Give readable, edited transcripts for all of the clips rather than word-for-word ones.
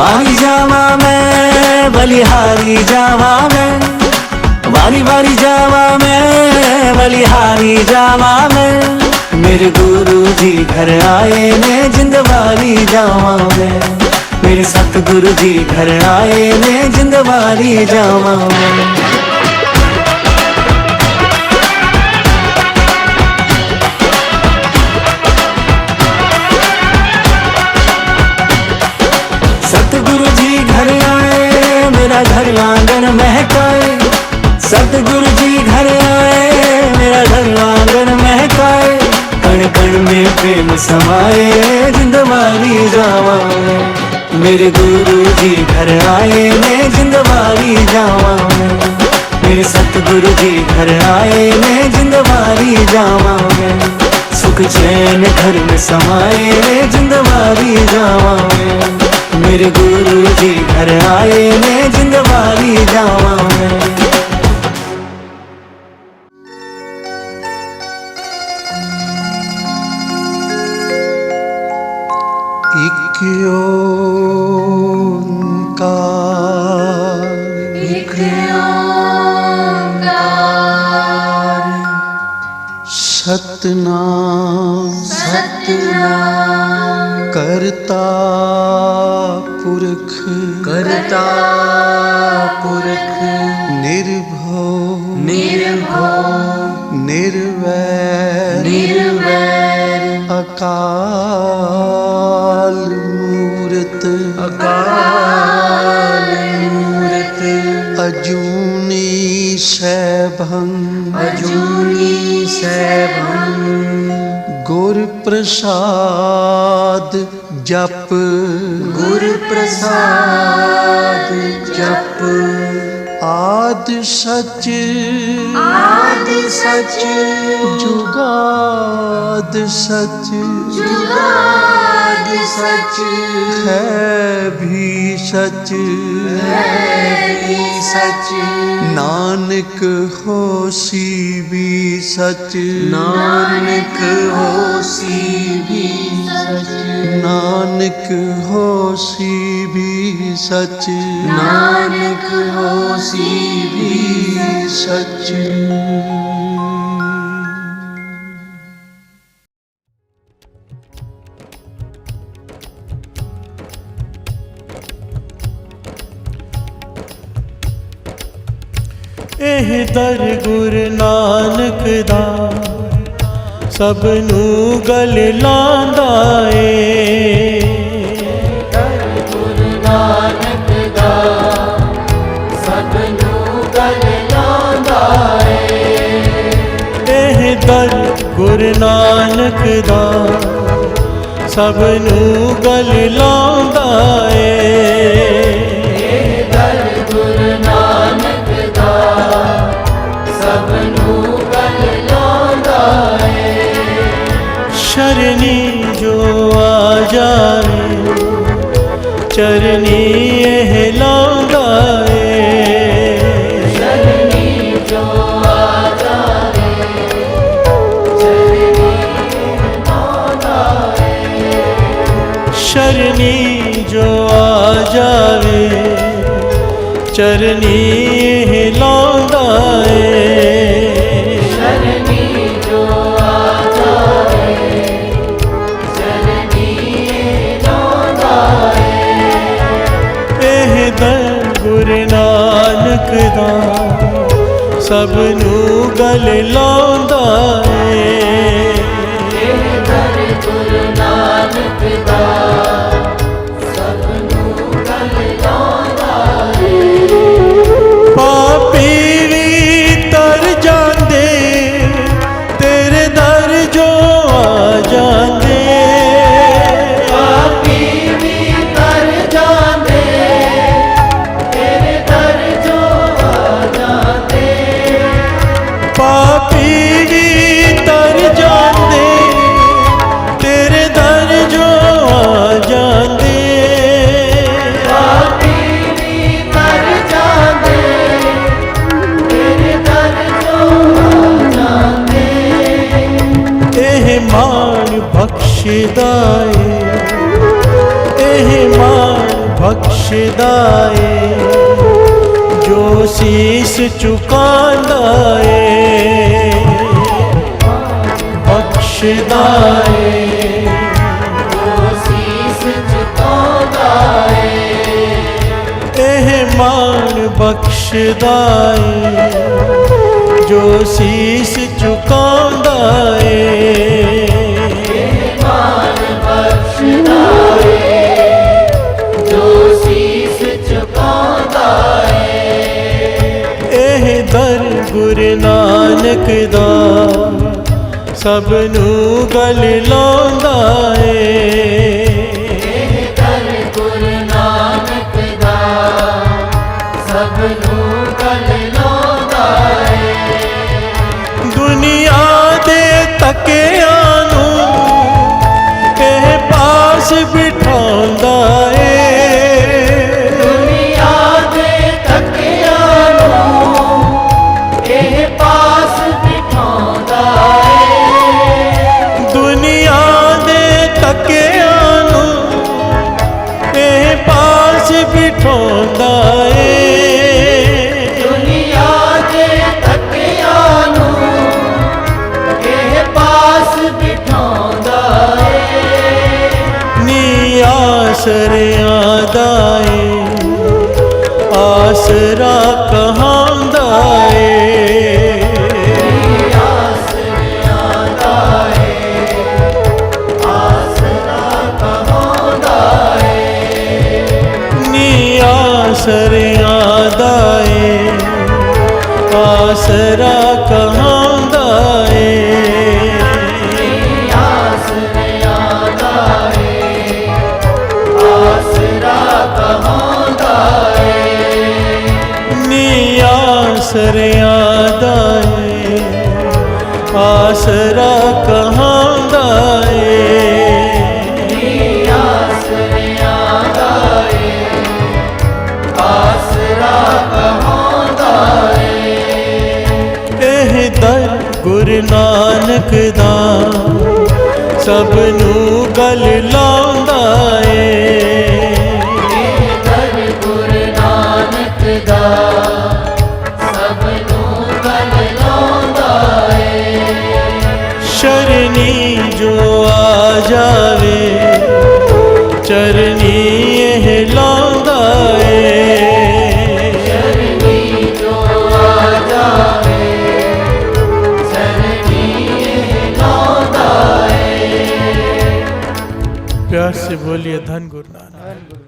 वारी जावा मैं बलिहारी जावा मैं, वारी वारी जावा मैं बलिहारी जावा मैं। मेरे गुरु जी घर आए ने जिंदवारी जावा मैं, मेरे सतगुरु जी घर आए ने जिंदवारी जावा मैं। सतगुरु जी घर आए मेरा घर आंगन महकाए, सतगुरु जी घर आए मेरा घर आंगन महकाए। कण कण में प्रेम समाए जिंदवारी जावा मैं, मेरे गुरु जी घर आए मैं जिंदवारी जावा मैं। मेरे सतगुरु जी घर आए मैं जिंदवारी जावा मैं। सुख चैन घर में समाए जिंदवारी जावा मैं, मेरे गुरु जी घर आए मैं जिंदवारी जावा मैं। एक ओंकार, एक ओंकार, सतनाम सतनाम करता पुरख, करता पुरख, निर्भव निर्भव निर्वैर निर्वैर, अकाल मूरत, अकाल मूरत, अजूनी सैभं, अजूनी सैभं, गुर प्रसाद जप, गुर प्रसाद जप। आद सच आद सच जुगाद सच, जुगाद सच, है भी सच है भी सच। नानक होसी भी सच, नानक होसी भी सच, नानक होसी भी सच, नानक होसी भी सच। एह दर गुरु नानक दा सब नू गल लांदा ए। दर गुरु नानक दा सब नू गल लांदा ए। एह दर गुरु नानक दा सब नू गल लांदा ए। दर गुरु नानक दा सब नू गल लांदा ए। शरणी जो आ जावे चरनी एह लांदा ए। शरणी जो आ जावे चरनी लांदा ए। शरणी जो आ जावे चरनी एह लांदा ए। शरणी जो आ जावे चरनी लांदा ए। एह दर गुरु नानक दा सब नू गल लांदा ए। दर गुरु नानक दा सब नू गल लांदा ए। पापी भी तर जांदे तेरे दर जो आ जांदे। पापी भी तर जांदे तेरे दर जो आ जांदे। पापी भी तर जांदे तेरे दर जो आ बख्शदा है जो शीस चुकांदा है बख्शदा है ਸੀਸ ਝੁਕਾਉਂਦਾ ਏ ਇਹ ਮਾਣ ਬਖਸ਼ਦਾ ਏ ਜੋ ਸੀਸ ਚੁਕਾਂਦਾ ਏ ਮਾਨ ਬਖਸ਼ਦਾ ਏ ਜੋ ਸੀਸ ਝੁਕਾਉਂਦਾ ਏ ਇਹ ਦਰ ਗੁਰੂ ਨਾਨਕ ਦਾ ਸਭ ਨੂੰ ਗਲ ਲਾਉਂਦਾ ਏ ਦਰ ਗੁਰੂ ਨਾਨਕ ਦਾ ਸਭ ਨੂੰ ਗਲ ਲਾਉਂਦਾ ਏ ਦੁਨੀਆ ਦੇ ਤਕਿਆਂ ਨੂੰ ਇਹ ਪਾਸ ਬਿਠਾਉਂਦਾ ਏ ਦੁਨੀਆ ਦੇ ਤਕਿਆਂ ਨੂੰ ਇਹ ਪਾਸ ਬਿਠਾਉਂਦਾ ਏ ਦੁਨੀਆ ਦੇ ਤਕਿਆਂ ਨੂੰ ਇਹ ਪਾਸ ਬਿਠਾਉਂਦਾ ਏ ਦੁਨੀਆ ਦੇ ਤਕਿਆਂ ਨੂੰ ਇਹ ਪਾਸ ਬਿਠਾਉਂਦਾ ਏ ਨੀ ਆਸਰਿਆਂ ਦਾ ਏ ਆਸਰਾ ਕਹਾਂਦਾ ਏ ਆਸਰਿਆਂ ਦਾ ਏ ਆਸਰਾ ਕਹਾਉਂਦਾ ਏ ਨੀ ਆਸਰਿਆਂ ਦਾ ਏ ਆਸਰਾ ਕਹਾਂਦਾ ਏ ਆਸਰਿਆਂ ਦਾ ਏ ਆਸਰਾ ਕਹਾਉਂਦਾ ਏ ਨੀ ਆਸਰਿਆਂ ਦਾ ਏ ਆਸਰਾ ਕਹਾਂਦਾ ਏ ਆਸਰਿਆਂ ਦਾ ਏ ਆਸਰਾ ਕਹਾਉਂਦਾ ਏ ਇਹ ਦਰ ਗੁਰੂ ਨਾਨਕ ਦਾ ਸਭ ਨੂੰ ਗਲ ਲਾਉਂਦਾ ਏ ਦਰ ਗੁਰੂ ਨਾਨਕ ਦਾ ਸਭ ਨੂੰ ਗਲ ਲਾਉਂਦਾ ਏ ਸ਼ਰਨੀ ਜੋ ਆ ਜਾਵੇ ਚਰਨੀ ਇਹ ਲਾਉਂਦਾ ਏ ਸ਼ਰਨੀ ਜੋ ਆ ਜਾਵੇ ਸ਼ਰਨੀ ਇਹ ਲਾਉਂਦਾ ਏ प्यार से बोलिए धन गुरु नानक।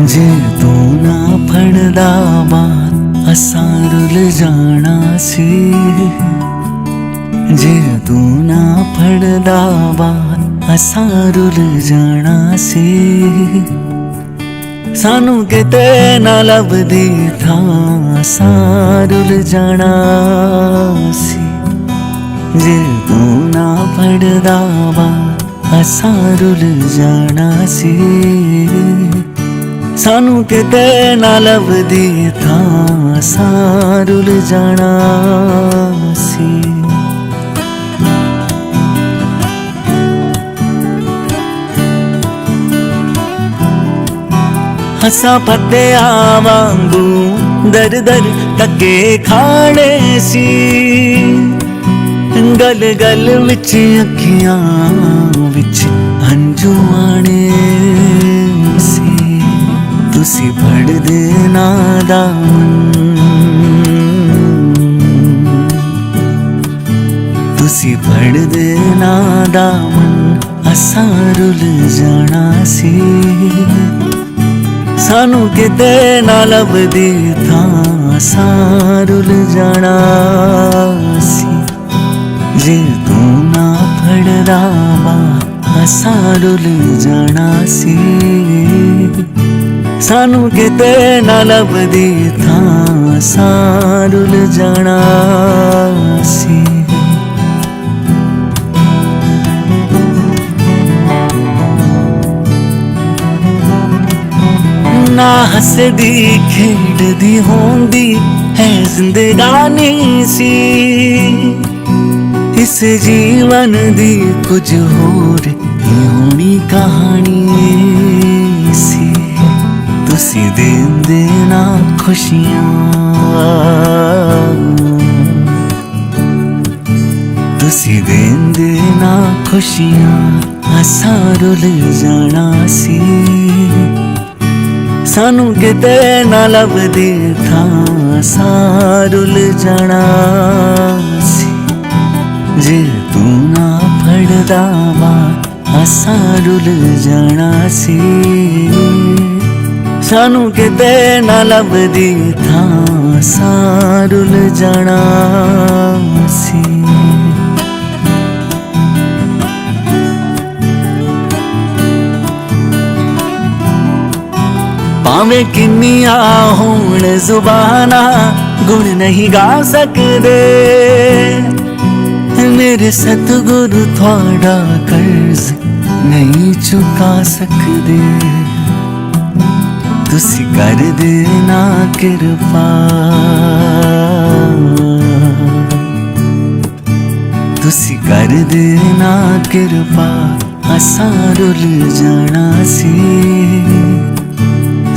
ਜੇ ਤੂੰ ਨਾ ਫੜਦਾ ਬਾਤ ਅਸਾਂ ਰੁੱਲ ਜਾਣਾ ਸੀ ਜੇ ਤੂੰ ਨਾ ਫੜਦਾ ਬਾਤ ਅਸਾਂ ਰੁੱਲ ਜਾਣਾ ਸੀ ਸਾਨੂੰ ਕਿਤੇ ਨਾ ਲੱਭਦੀ ਥਾਂ ਅਸਾਂ ਰੁੱਲ ਜਾਣਾ ਸੀ ਜੇ ਤੂੰ ਨਾ ਫੜਦਾ ਬਾਤ ਅਸਾਂ ਰੁੱਲ ਜਾਣਾ ਸੀ ਸਾਨੂੰ ਕਿਤੇ ਨਾ ਲੱਭਦੀ ਥਾਂ ਅਸਾਂ ਰੁੱਲ ਜਾਣਾ ਸੀ ਹੱਸਾਂ ਪੱਤਿਆਂ ਵਾਂਗੂ ਦਰ ਦਰ ਧੱਕੇ ਖਾਣੇ ਸੀ ਗਲ ਗਲ ਵਿੱਚ ਅੱਖੀਆਂ ਵਿੱਚ ਹੰਝੂ ਆਣੇ ਸੀ ਤੁਸੀਂ ਫੜਦੇ ਨਾ ਦਾਮਨ ਤੁਸੀਂ ਫੜਦੇ ਨਾ ਦਾਮਨ ਅਸਾਂ ਰੁੱਲ ਜਾਣਾ ਸੀ ਸਾਨੂੰ ਕਿਤੇ ਨਾ ਲੱਭਦੀ ਥਾਂ ਅਸਾਂ ਰੁੱਲ ਜਾਣਾ ਸੀ ਜੇ ਤੂੰ ਨਾ ਫੜਦਾ ਬਾਂਹ ਅਸਾਂ ਰੁੱਲ ਜਾਣਾ ਸੀ ਸਾਨੂੰ ਕਿਤੇ ਨਾ ਲੱਭਦੀ ਥਾਂ ਅਸਾਂ ਰੁੱਲ ਜਾਣਾ ਸੀ ना हसदी खेडदी होंदी है जिंदगानी सी, इस जीवन दी कुछ होर ही होनी कहानी सी। तुसी देंदे ना खुशियां, तुसी देंदे ना खुशियां, असां रुल जाना सी। सानू किते ना लभदी थां, असां रुल जाना सी। जे तू ना फड़दा वा, असां रुल जाना सी। सानू किते ना लभदी थां, असां रुल जाना सी। भावें किन्नियां होण जुबाना, गुण नहीं गा सकदे। मेरे सतगुरु थोड़ा कर्ज नहीं चुका सकदे। तुसी कर देना कृपा, तुसी कर देना कृपा, असां रुल जाना सी।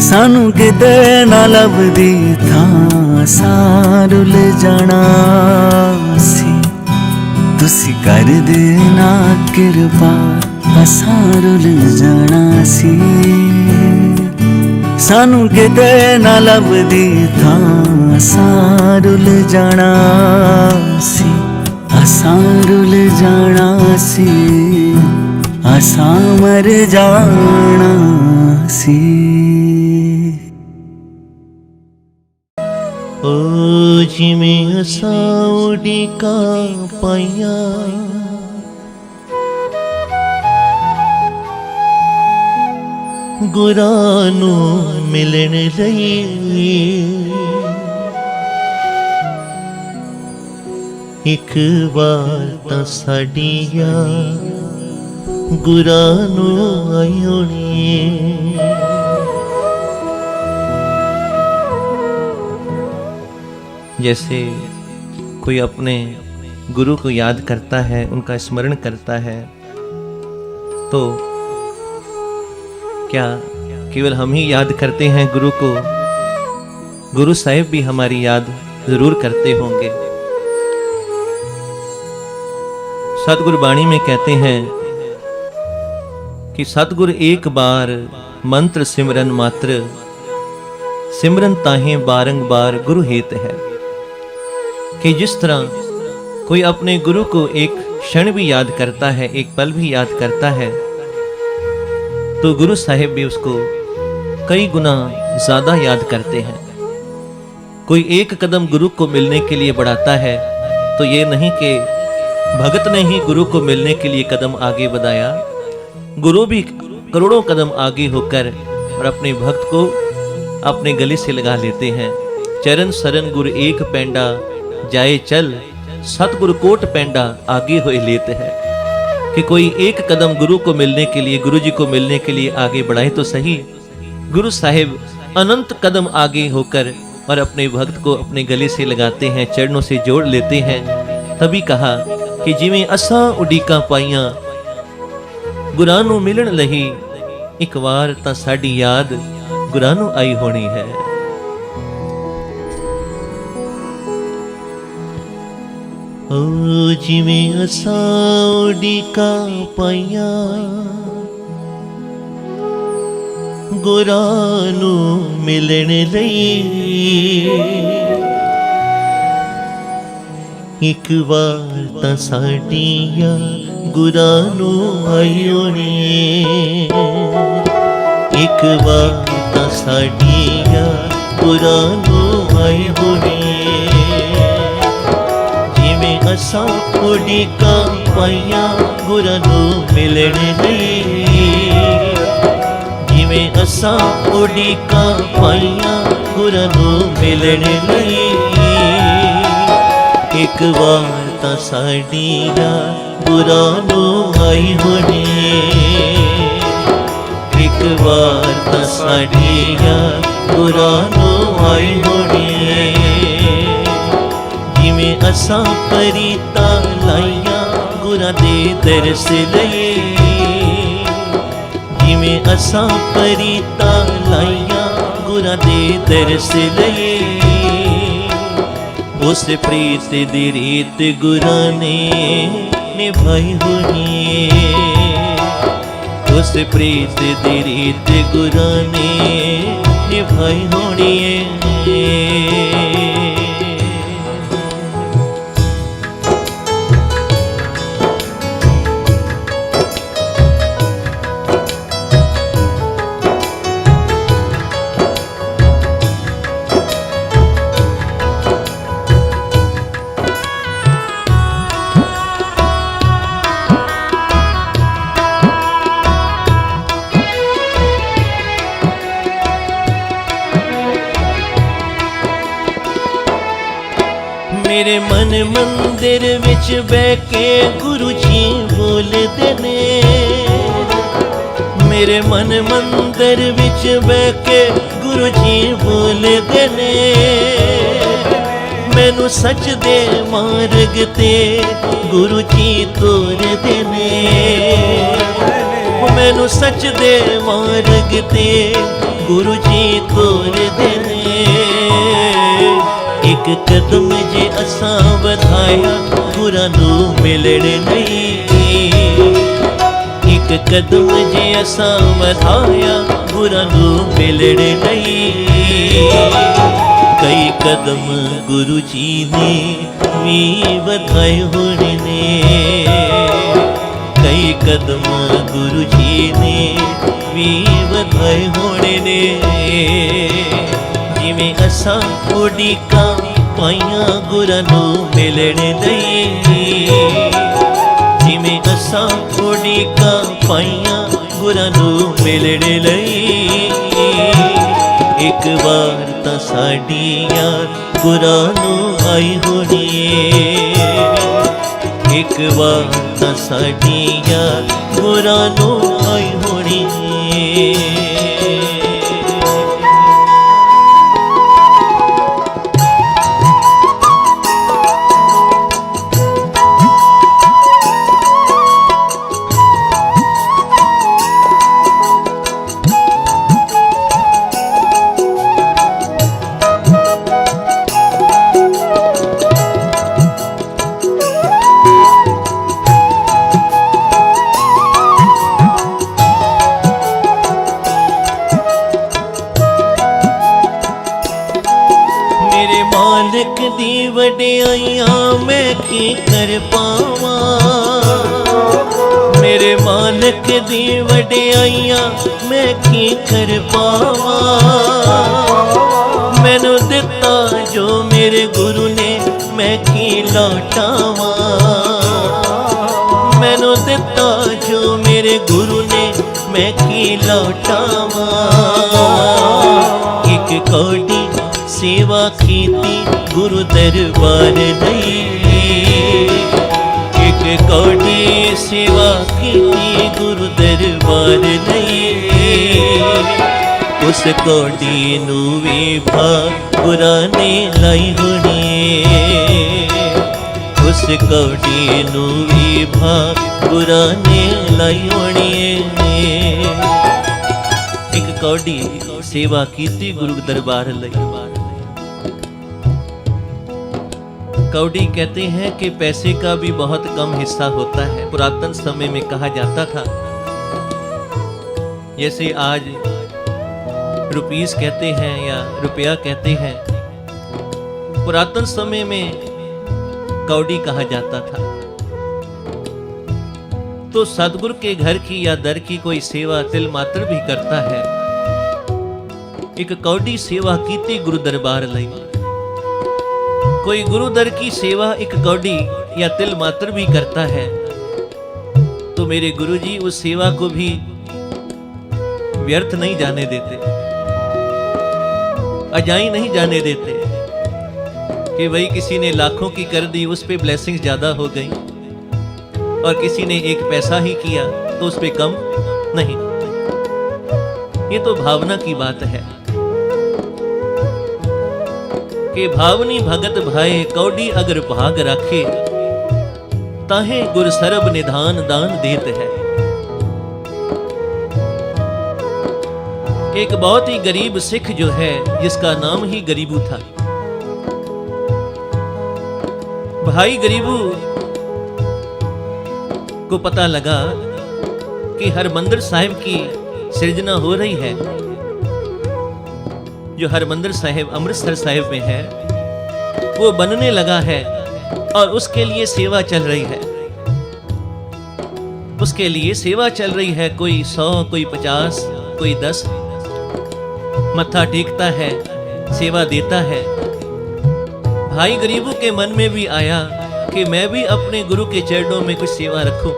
सानू किते ना लभदी थां, असां रुल जाना सी। तुसी कर देना कृपा, असां रुल जाना सी। सानू किते ना लभदी थां, असां रुल जाना सी। असां रुल जाना सी, असां मर जाना सी। ओ जिमें असां उड़ीका पाइया, गुरां नू मिलण लई। एक बार तां साडी याद गुरां नू आई होनी। जैसे कोई अपने गुरु को याद करता है, उनका स्मरण करता है, तो क्या केवल हम ही याद करते हैं गुरु को? गुरु साहिब भी हमारी याद जरूर करते होंगे। सतगुरु बाणी में कहते हैं कि सतगुरु एक बार मंत्र सिमरन मात्र, सिमरन ताहें बारंबार गुरु हेत है। कि जिस तरह कोई अपने गुरु को एक क्षण भी याद करता है, एक पल भी याद करता है, तो गुरु साहिब भी उसको कई गुना ज्यादा याद करते हैं। कोई एक कदम गुरु को मिलने के लिए बढ़ाता है, तो ये नहीं कि भगत ने ही गुरु को मिलने के लिए कदम आगे बढ़ाया, गुरु भी करोड़ों कदम आगे होकर और अपने भक्त को अपने गले से लगा लेते हैं। चरण सरन गुरु एक पैंडा, जाए चल सतगुरु कोट पैंडा आगे हुए लेते हैं। कि कोई एक कदम गुरु को मिलने के लिए, गुरु जी को मिलने के लिए आगे बढ़ाए तो सही, गुरु साहिब अनंत कदम आगे होकर और अपने भक्त को अपने गले से लगाते हैं, चरणों से जोड़ लेते हैं। तभी कहा कि जिवें असां उड़ीका पाइयां, गुरां नूं मिलण लही, एक बार तां साडी याद गुरां नूं आई होनी है। ओ जिवें असां उड़ीका पाइयां, गुरां नूं मिलण लई, एक बार तां साडी याद गुरां नूं आई होनी। एक बार तां साडी याद गुरां नूं आई होनी। असां उड़ीका पाइयां, गुरां नूं मिलण लई, जिवें असां उड़ीका पाइयां, गुरां नूं मिलण लई, एक बार तां साडी याद गुरां नूं आई होनी। एक ਵਾਰ ਤਾਂ ਸਾਡੀਆਂ ਗੁਰਾਂ ਨੂੰ ਆਈ ਹੋਣੀ ਏ। ਜਿਵੇਂ ਅਸਾਂ ਪਰੀਤਾਂ ਲਾਈਆਂ ਗੁਰਾਂ ਦੇ ਦਰਸ ਲਈਏ, ਜਿਵੇਂ ਅਸਾਂ ਪਰੀਤਾਂ ਲਾਈਆਂ ਗੁਰਾਂ ਦੇ ਦਰਸ ਲਈਏ। ਉਸ ਪ੍ਰੀਤ ਦੀ ਰੀਤ ਗੁਰਾਂ ਨੇ ਨਿਭਾਈ ਹੋਣੀ ਏ। ਉਸ ਪ੍ਰੀਤ ਦੀ ਰੀਤ ਗੁਰਾਂ ਨੇ ਨਿਭਾਈ ਹੋਣੀ ਏ। ਮੇਰੇ ਮਨ ਮੰਦਿਰ ਵਿੱਚ ਬਹਿ ਕੇ ਗੁਰੂ ਜੀ ਬੋਲਦੇ ਨੇ। ਮੇਰੇ ਮਨ ਮੰਦਿਰ ਵਿੱਚ ਬਹਿ ਕੇ ਗੁਰੂ ਜੀ ਬੋਲਦੇ ਨੇ। ਮੈਨੂੰ ਸੱਚ ਦੇ ਮਾਰਗ ਤੇ ਗੁਰੂ ਜੀ ਤੋਰਦੇ ਨੇ। ਮੈਨੂੰ ਸੱਚ ਦੇ ਮਾਰਗ ਤੇ ਗੁਰੂ ਜੀ ਤੋਰਦੇ ਨੇ। ਇੱਕ ਕਦਮ ਜੇ ਅਸਾਂ ਵਧਾਇਆ ਗੁਰਾਂ ਨੂੰ ਮਿਲਣ ਨਹੀਂ। ਇੱਕ ਕਦਮ ਜੇ ਅਸਾਂ ਵਧਾਇਆ ਗੁਰਾਂ ਨੂੰ ਮਿਲਣ ਨਹੀਂ। ਕਈ ਕਦਮ ਗੁਰੂ ਜੀ ਨੇ ਵੀ ਵਧਾਏ ਹੋਣੇ ਨੇ। ਕਈ ਕਦਮ ਗੁਰੂ ਜੀ ਨੇ ਵੀ ਵਧਾਏ ਹੋਣੇ ਨੇ। ਜਿਵੇਂ ਅਸਾਂ ਉਡੀਕਾਂ ਪਾਈਆਂ ਗੁਰਾਂ ਨੂੰ ਮਿਲਣ ਲਈ। ਜਿਵੇਂ ਅਸਾਂ ਉਡੀਕਾਂ ਪਾਈਆਂ ਗੁਰਾਂ ਨੂੰ ਮਿਲਣ ਲਈ। ਇੱਕ ਵਾਰ ਤਾਂ ਸਾਡੀ ਯਾਦ ਗੁਰਾਂ ਨੂੰ ਆਈ ਹੋਣੀ ਏ। ਇੱਕ ਵਾਰ ਤਾਂ ਸਾਡੀ ਯਾਦ ਗੁਰਾਂ ਨੂੰ ਆਈ ਹੋਣੀ ਏ। ਮਾਲਕ ਦੀ ਵਡਿਆਈਆਂ ਮੈਂ ਕੀ ਕਰ ਪਾਵਾਂ। ਮੇਰੇ ਮਾਲਕ ਦੀ ਵਡਿਆਈਆਂ ਮੈਂ ਕੀ ਕਰ ਪਾਵਾਂ। ਮੈਨੂੰ ਦਿੱਤਾ ਜੋ ਮੇਰੇ ਗੁਰੂ ਨੇ ਮੈਂ ਕੀ ਲੌਟਾਵਾਂ। ਮੈਨੂੰ ਦਿੱਤਾ ਜੋ ਮੇਰੇ ਗੁਰੂ ਨੇ ਮੈਂ ਕੀ ਲੌਟਾਵਾਂ। ਇੱਕ ਕੌਡੀ ਸੇਵਾ ਕੀਤੀ ਗੁਰੂ ਦਰਬਾਰ ਲਈ। ਇੱਕ ਕੌਡੀ ਸੇਵਾ ਕੀਤੀ ਗੁਰੂ ਦਰਬਾਰ ਲਈ। ਉਸ ਕੌਡੀ ਨੂੰ ਵੀ ਭਾਗ ਗੁਰਾਂ ਨੇ ਲਾਈ ਹੋਣੀ ਏ। ਉਸ ਕੌਡੀ ਨੂੰ ਵੀ ਭਾਗ ਗੁਰਾਂ ਨੇ ਲਾਈ ਹੋਣੀ ਏ। ਇੱਕ ਕੌਡੀ ਸੇਵਾ ਕੀਤੀ ਗੁਰੂ दरबार ਲਈ। कौड़ी कहते हैं कि पैसे का भी बहुत कम हिस्सा होता है। पुरातन समय में कहा जाता था, जैसे आज रुपीस कहते हैं या रुपया कहते हैं, पुरातन समय में कौड़ी कहा जाता था। तो सतगुरु के घर की या दर की कोई सेवा तिल मात्र भी करता है। एक कौड़ी सेवा कीती गुरु दरबार लई। कोई गुरु दर की सेवा एक कौड़ी या तिल मात्र भी करता है तो मेरे गुरु जी उस सेवा को भी व्यर्थ नहीं जाने देते, अजाई नहीं जाने देते कि भाई किसी ने लाखों की कर दी, उस पे ब्लेसिंग्स ज्यादा हो गई, और किसी ने एक पैसा ही किया तो उस पे कम नहीं। ये तो भावना की बात है कि भावनी भगत भाए कौडी अगर भाग राखे ताहे गुर सरब निधान दान देत है। एक बहुत ही गरीब सिख जो है जिसका नाम ही गरीबू था। भाई गरीबू को पता लगा कि हरमंदिर साहिब की सृजना हो रही है, जो हरमंदिर साहिब अमृतसर साहिब में है वो बनने लगा है और उसके लिए सेवा चल रही है। उसके लिए सेवा चल रही है, कोई 100 कोई 50 कोई 10 मत्था टेकता है, सेवा देता है। भाई गरीबू के मन में भी आया कि मैं भी अपने गुरु के चरणों में कुछ सेवा रखूं।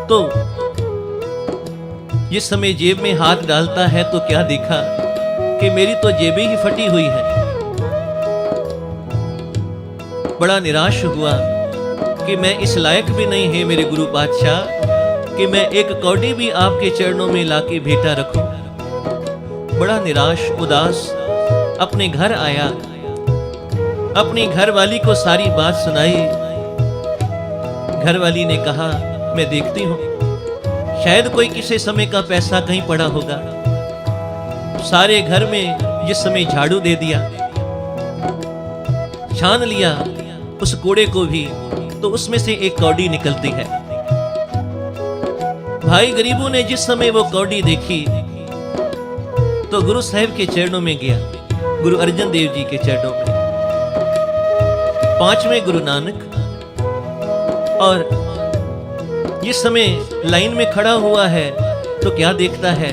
तो जिस समय जेब में हाथ डालता है तो क्या देखा कि मेरी तो जेबें ही फटी हुई है। बड़ा निराश हुआ कि मैं इस लायक भी नहीं है मेरे गुरु पातशाह कि मैं एक कौड़ी भी आपके चरणों में लाके भेंटा रखूं। बड़ा निराश उदास अपने घर आया, अपनी घरवाली को सारी बात सुनाई। घरवाली ने कहा मैं देखती हूं शायद कोई किसी समय का पैसा कहीं पड़ा होगा। सारे घर में जिस समय झाड़ू दे दिया, छान लिया उस कूड़े को भी, तो उसमें से एक कौड़ी निकलती है। भाई गरीबू ने जिस समय वो कौड़ी देखी तो गुरु साहिब के चरणों में गया, गुरु अर्जन देव जी के चरणों में, 5वें गुरु नानक। और जिस समय लाइन में खड़ा हुआ है तो क्या देखता है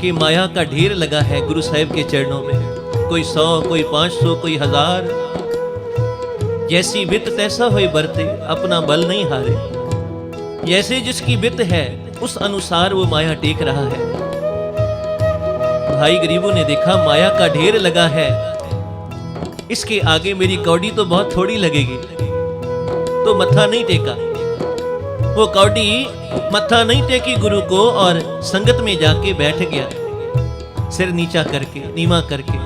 कि माया का ढेर लगा है गुरु साहिब के चरणों में। कोई 100 कोई 500 कोई 1000, जैसी बित तैसा होए बरते अपना बल नहीं हारे। जैसे जिसकी बित है उस अनुसार वो माया टेक रहा है। भाई गरीबू ने देखा माया का ढेर लगा है, इसके आगे मेरी कौड़ी तो बहुत थोड़ी लगेगी, तो मत्था नहीं टेका। वो कौड़ी मत्था नहीं टेकी गुरु को और संगत में जाके बैठ गया, सिर नीचा करके, नीवा करके।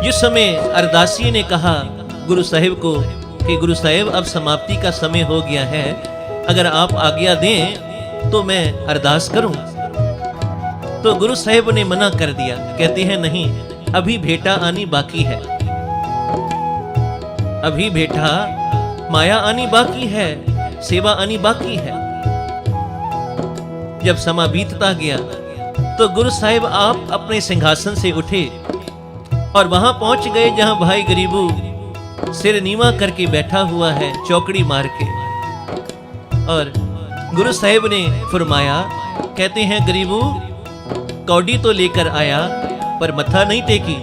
जिस समय अरदासी ने कहा गुरु साहिब को कि गुरु साहिब अब समाप्ति का समय हो गया है, अगर आप आज्ञा दें तो मैं अरदास करूं, तो गुरु साहिब ने मना कर दिया। कहते हैं नहीं, अभी भेंटा आनी बाकी है, अभी भेंटा माया आनी बाकी है, सेवा आनी बाकी है। जब समा बीतता गया तो गुरु साहिब आप अपने सिंहासन से उठे और वहां पहुंच गए जहां भाई गरीबू सिर नीवा करके बैठा हुआ है, चौकड़ी मार के। और गुरु साहिब ने फरमाया, कहते हैं गरीबू कौड़ी तो लेकर आया पर मत्था नहीं टेकी।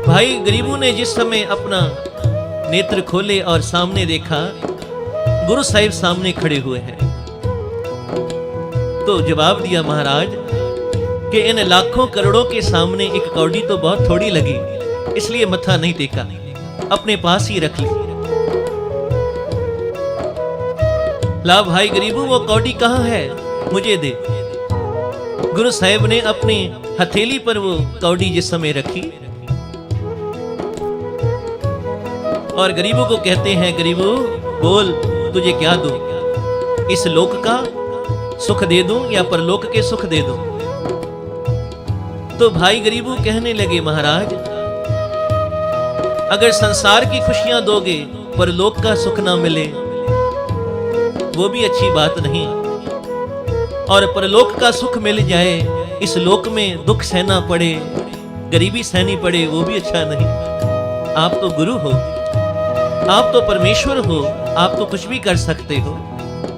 भाई गरीबू ने जिस समय अपना नेत्र खोले और सामने देखा गुरु साहिब सामने खड़े हुए हैं, तो जवाब दिया महाराज कि इन लाखों करोड़ों के सामने एक कौड़ी तो बहुत थोड़ी लगी, इसलिए मत्था नहीं टेका, अपने पास ही रख ली। ला भाई गरीबू वो कौड़ी कहां है, मुझे दे। गुरु साहिब ने अपनी हथेली पर वो कौड़ी जिस समय रखी और गरीबों को कहते हैं गरीबू बोल तुझे क्या दूं, इस लोक का सुख दे दूं या परलोक के सुख दे दूं। तो भाई गरीबू कहने लगे महाराज अगर संसार की खुशियां दोगे परलोक का सुख ना मिले वो भी अच्छी बात नहीं, और परलोक का सुख मिल जाए इस लोक में दुख सहना पड़े, गरीबी सहनी पड़े, वो भी अच्छा नहीं। आप तो गुरु हो, आप तो परमेश्वर हो, आप तो कुछ भी कर सकते हो,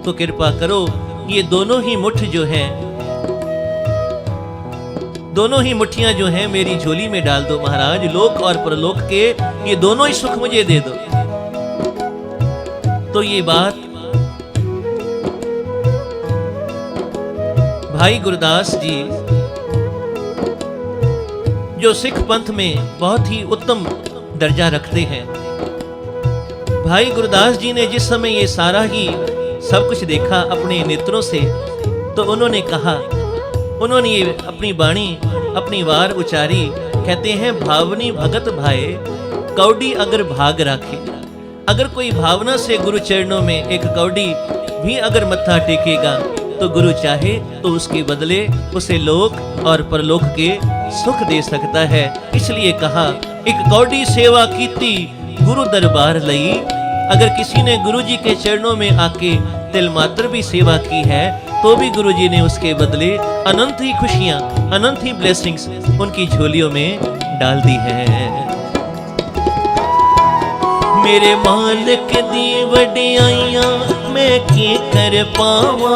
तो कृपा करो ये दोनों ही मुठ जो हैं, दोनों ही मुट्ठियां जो हैं मेरी झोली में डाल दो महाराज। लोक और परलोक के ये दोनों ही सुख मुझे दे दो। तो ये बात भाई गुरदास जी जो सिख पंथ में बहुत ही उत्तम दर्जा रखते हैं, भाई गुरदास जी ने जिस समय ये सारा ही सब कुछ देखा अपने नेत्रों से, तो उन्होंने कहा, उन्होंने ये अपनी वाणी अपनी वार उचारी। कहते हैं, भावनी भगत भाए कौड़ी अगर भाग राखे। अगर कोई भावना से गुरु चरणों में एक कौड़ी भी अगर मत्था टेकेगा तो गुरु चाहे तो उसके बदले उसे लोक और परलोक के सुख दे सकता है। इसलिए कहा, एक कौड़ी सेवा कीती गुरु दरबार लई। अगर किसी ने गुरु जी के चरणों में आके तिल मात्र भी सेवा की है तो भी गुरु जी ने उसके बदले अनंत ही खुशियां, अनंत ही ब्लेसिंग्स उनकी झोलियों में डाल दी है। मेरे मालिक दी वडियाइयां मैं की कर पावा,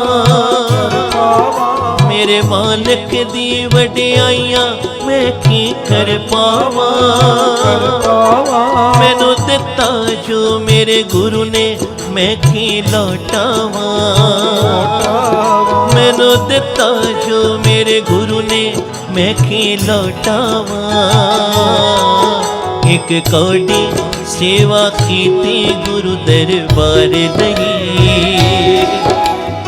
मेरे मालिक दी वडियाइयां मैं की कर पावा। मैनू दिता जो मेरे गुरु ने मैं की लौटावा, मैनू दिता जो मेरे गुरु ने मैं की लौटावा। एक कौड़ी सेवा कीती गुरु दरबार लई,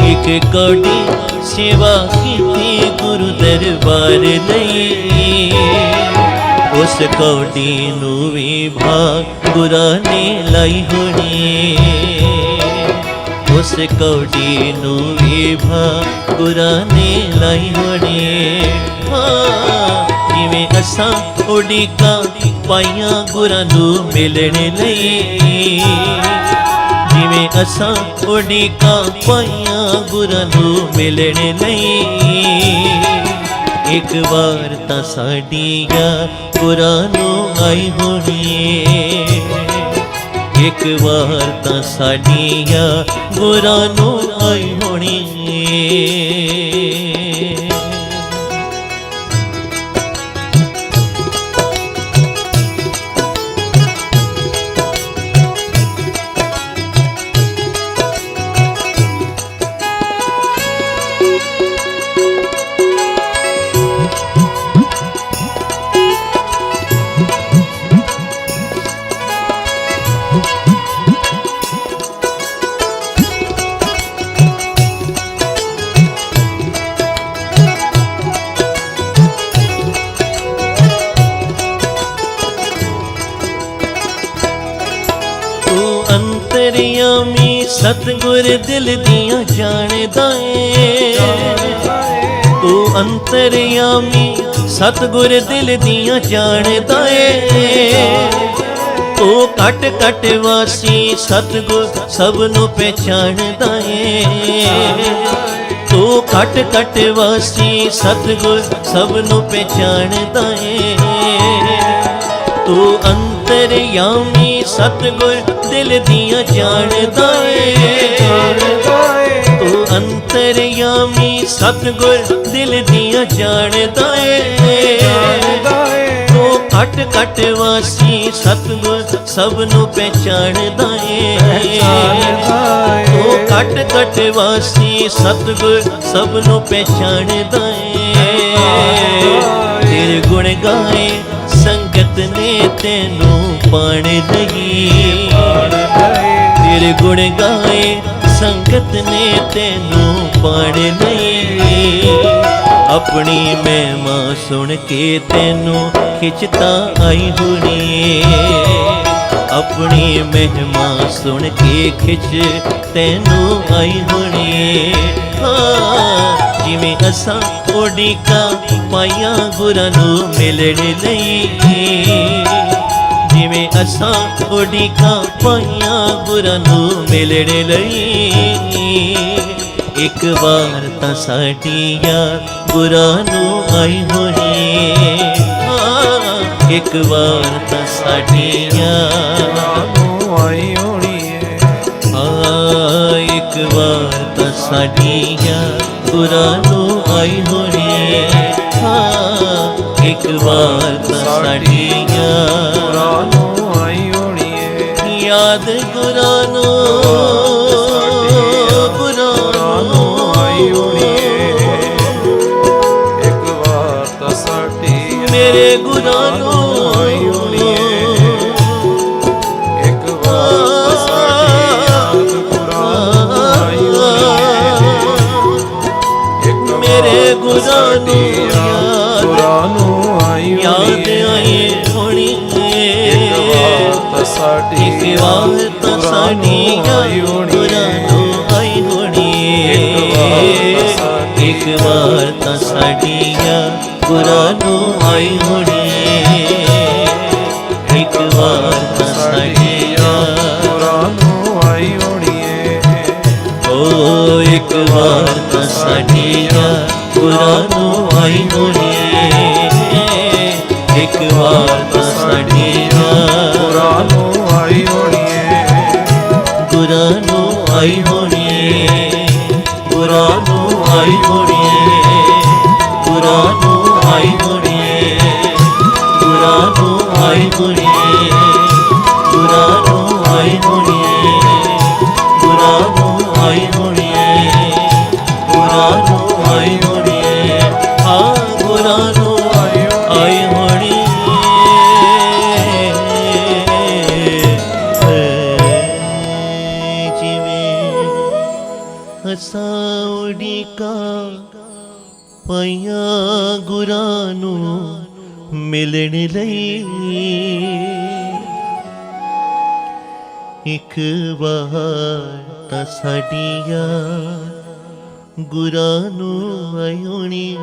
एक कौड़ी सेवा कीती गुरु दरबार लई। उस कौड़ी नू भी भाग गुरा ने लाई होनी, उस कौड़ी नू भी भाग गुरा ने लाई होनी। हाँ, जिवें असां उड़ीका पाइयां गुरां नू मिलने लई, जिवें असां उड़ीका पाइयां गुरां नू मिलने लई। एक बार तां साडिया गुरां नू आई होनी, एक बार तां साडिया गुरां नू आई होनी। अंतरयामी सतगुर दिल दियां जानदा है, तू अंतरयामी सतगुर दिल दियां जानदा है। तू कट कट वासी सतगुर सबनू पहचानदा है, तू कट कट वासी सतगुर सबनू पहचानदा है। तू अंतरयामी सतगुर दिल दियां जानदा है, तू अंतरयामी सतगुर दिल दियां जानदा है। तू कट कट वासी सतगुर सबनू पहचानदा है, तू कट कट वासी सतगुर सबनू पहचानदा है। तेरे गुण गाए संगत ने तेनू पाण लई, तेरे गुण गाए संगत ने तेनू पाण लई। अपनी महिमा सुन के तेनू खिचता आई होनी, अपनी महिमा सुन के खिच तेनू आई होनी। हाँ, जिवें असां उड़ीका पाइयां गुरां नू मिलने लई, जिवें असां उड़ीका पाइयां गुरां नू मिलने लई। एक बार तां साडिया गुरां नू आई होनी, हाँ, एक बार तां साडिया आई होनी है। हाँ, एक बार तां साडिया गुरां नू आई होनी। हाँ, एक बार तां साडिया गुरां नू आई होनी है। याद गुरां नू गुरां नू आई होनी है। एक बार तां साडी मेरे गुरां नू आई होनी है। एक बार तां ਸਾਡੀਆਂ ਗੁਰਾਂ ਨੂੰ ਆਈ ਯਾਦ ਆਈ ਹੋਣੀ ਇੱਕ ਵਾਰ ਤਾਂ ਸਾਡੀ ਇੱਕ ਵਾਰ ਤਾਂ ਸਾਡੀਆਂ ਗੁਰਾਂ ਨੂੰ ਆਈ ਹੋਣੀ ਇੱਕ ਵਾਰ ਤਾਂ ਸਾਡੀਆਂ ਗੁਰਾਂ ਨੂੰ ਆਈ ਹੋਣੀ ਇੱਕ ਵਾਰ ਤਾਂ ਸਾਡੀਆਂ ਗੁਰਾਂ ਨੂੰ ਆਈ ਹੋਣੀ ਓ ਇੱਕ ਵਾਰ ਤਾਂ ਸਾਡੀਆਂ ਗੁਰਾਂ ਨੂੰ ਆਈ ਹੋਣੀ ਇੱਕ ਵਾਰ ਤਾਂ ਸਾਡੀਆਂ ਗੁਰਾਂ ਨੂੰ ਆਈ ਹੋਣੀ ਗੁਰਾਂ ਨੂੰ ਆਈ ਹੋਣੀ ਗੁਰਾਂ ਨੂੰ ਆਈ ਹੋਣੀ ਗੁਰਾਂ ਨੂੰ ਆਈ ਹੋਣੀ ਗੁਰਾਂ ਨੂੰ ਆਈ ਹੋਣੀ ਗੁਰਾਂ ਨੂੰ ਆਈ ਹੋਣੀ ਗੁਰਾਂ ਨੂੰ ਆਈ ਹੋਣੀ ਗੁਰਾਂ ਨੂੰ ਆਈ ਹੋਣੀ ਆ ਗੁਰਾਂ ਨੂੰ ਆਈ ਹੋਣੀ ਜਿਵੇਂ ਹਸਾਉੜੀ ਕਾ ਪਾਈਆਂ ਗੁਰਾਂ ਨੂੰ ਮਿਲਣ ਲਈ ਇੱਕ ਵਾਰ ਤਾਂ ਸਾਡੀਆਂ ਗੁਰਾਂ ਨੂੰ ਆਈ ਹੋਣੀ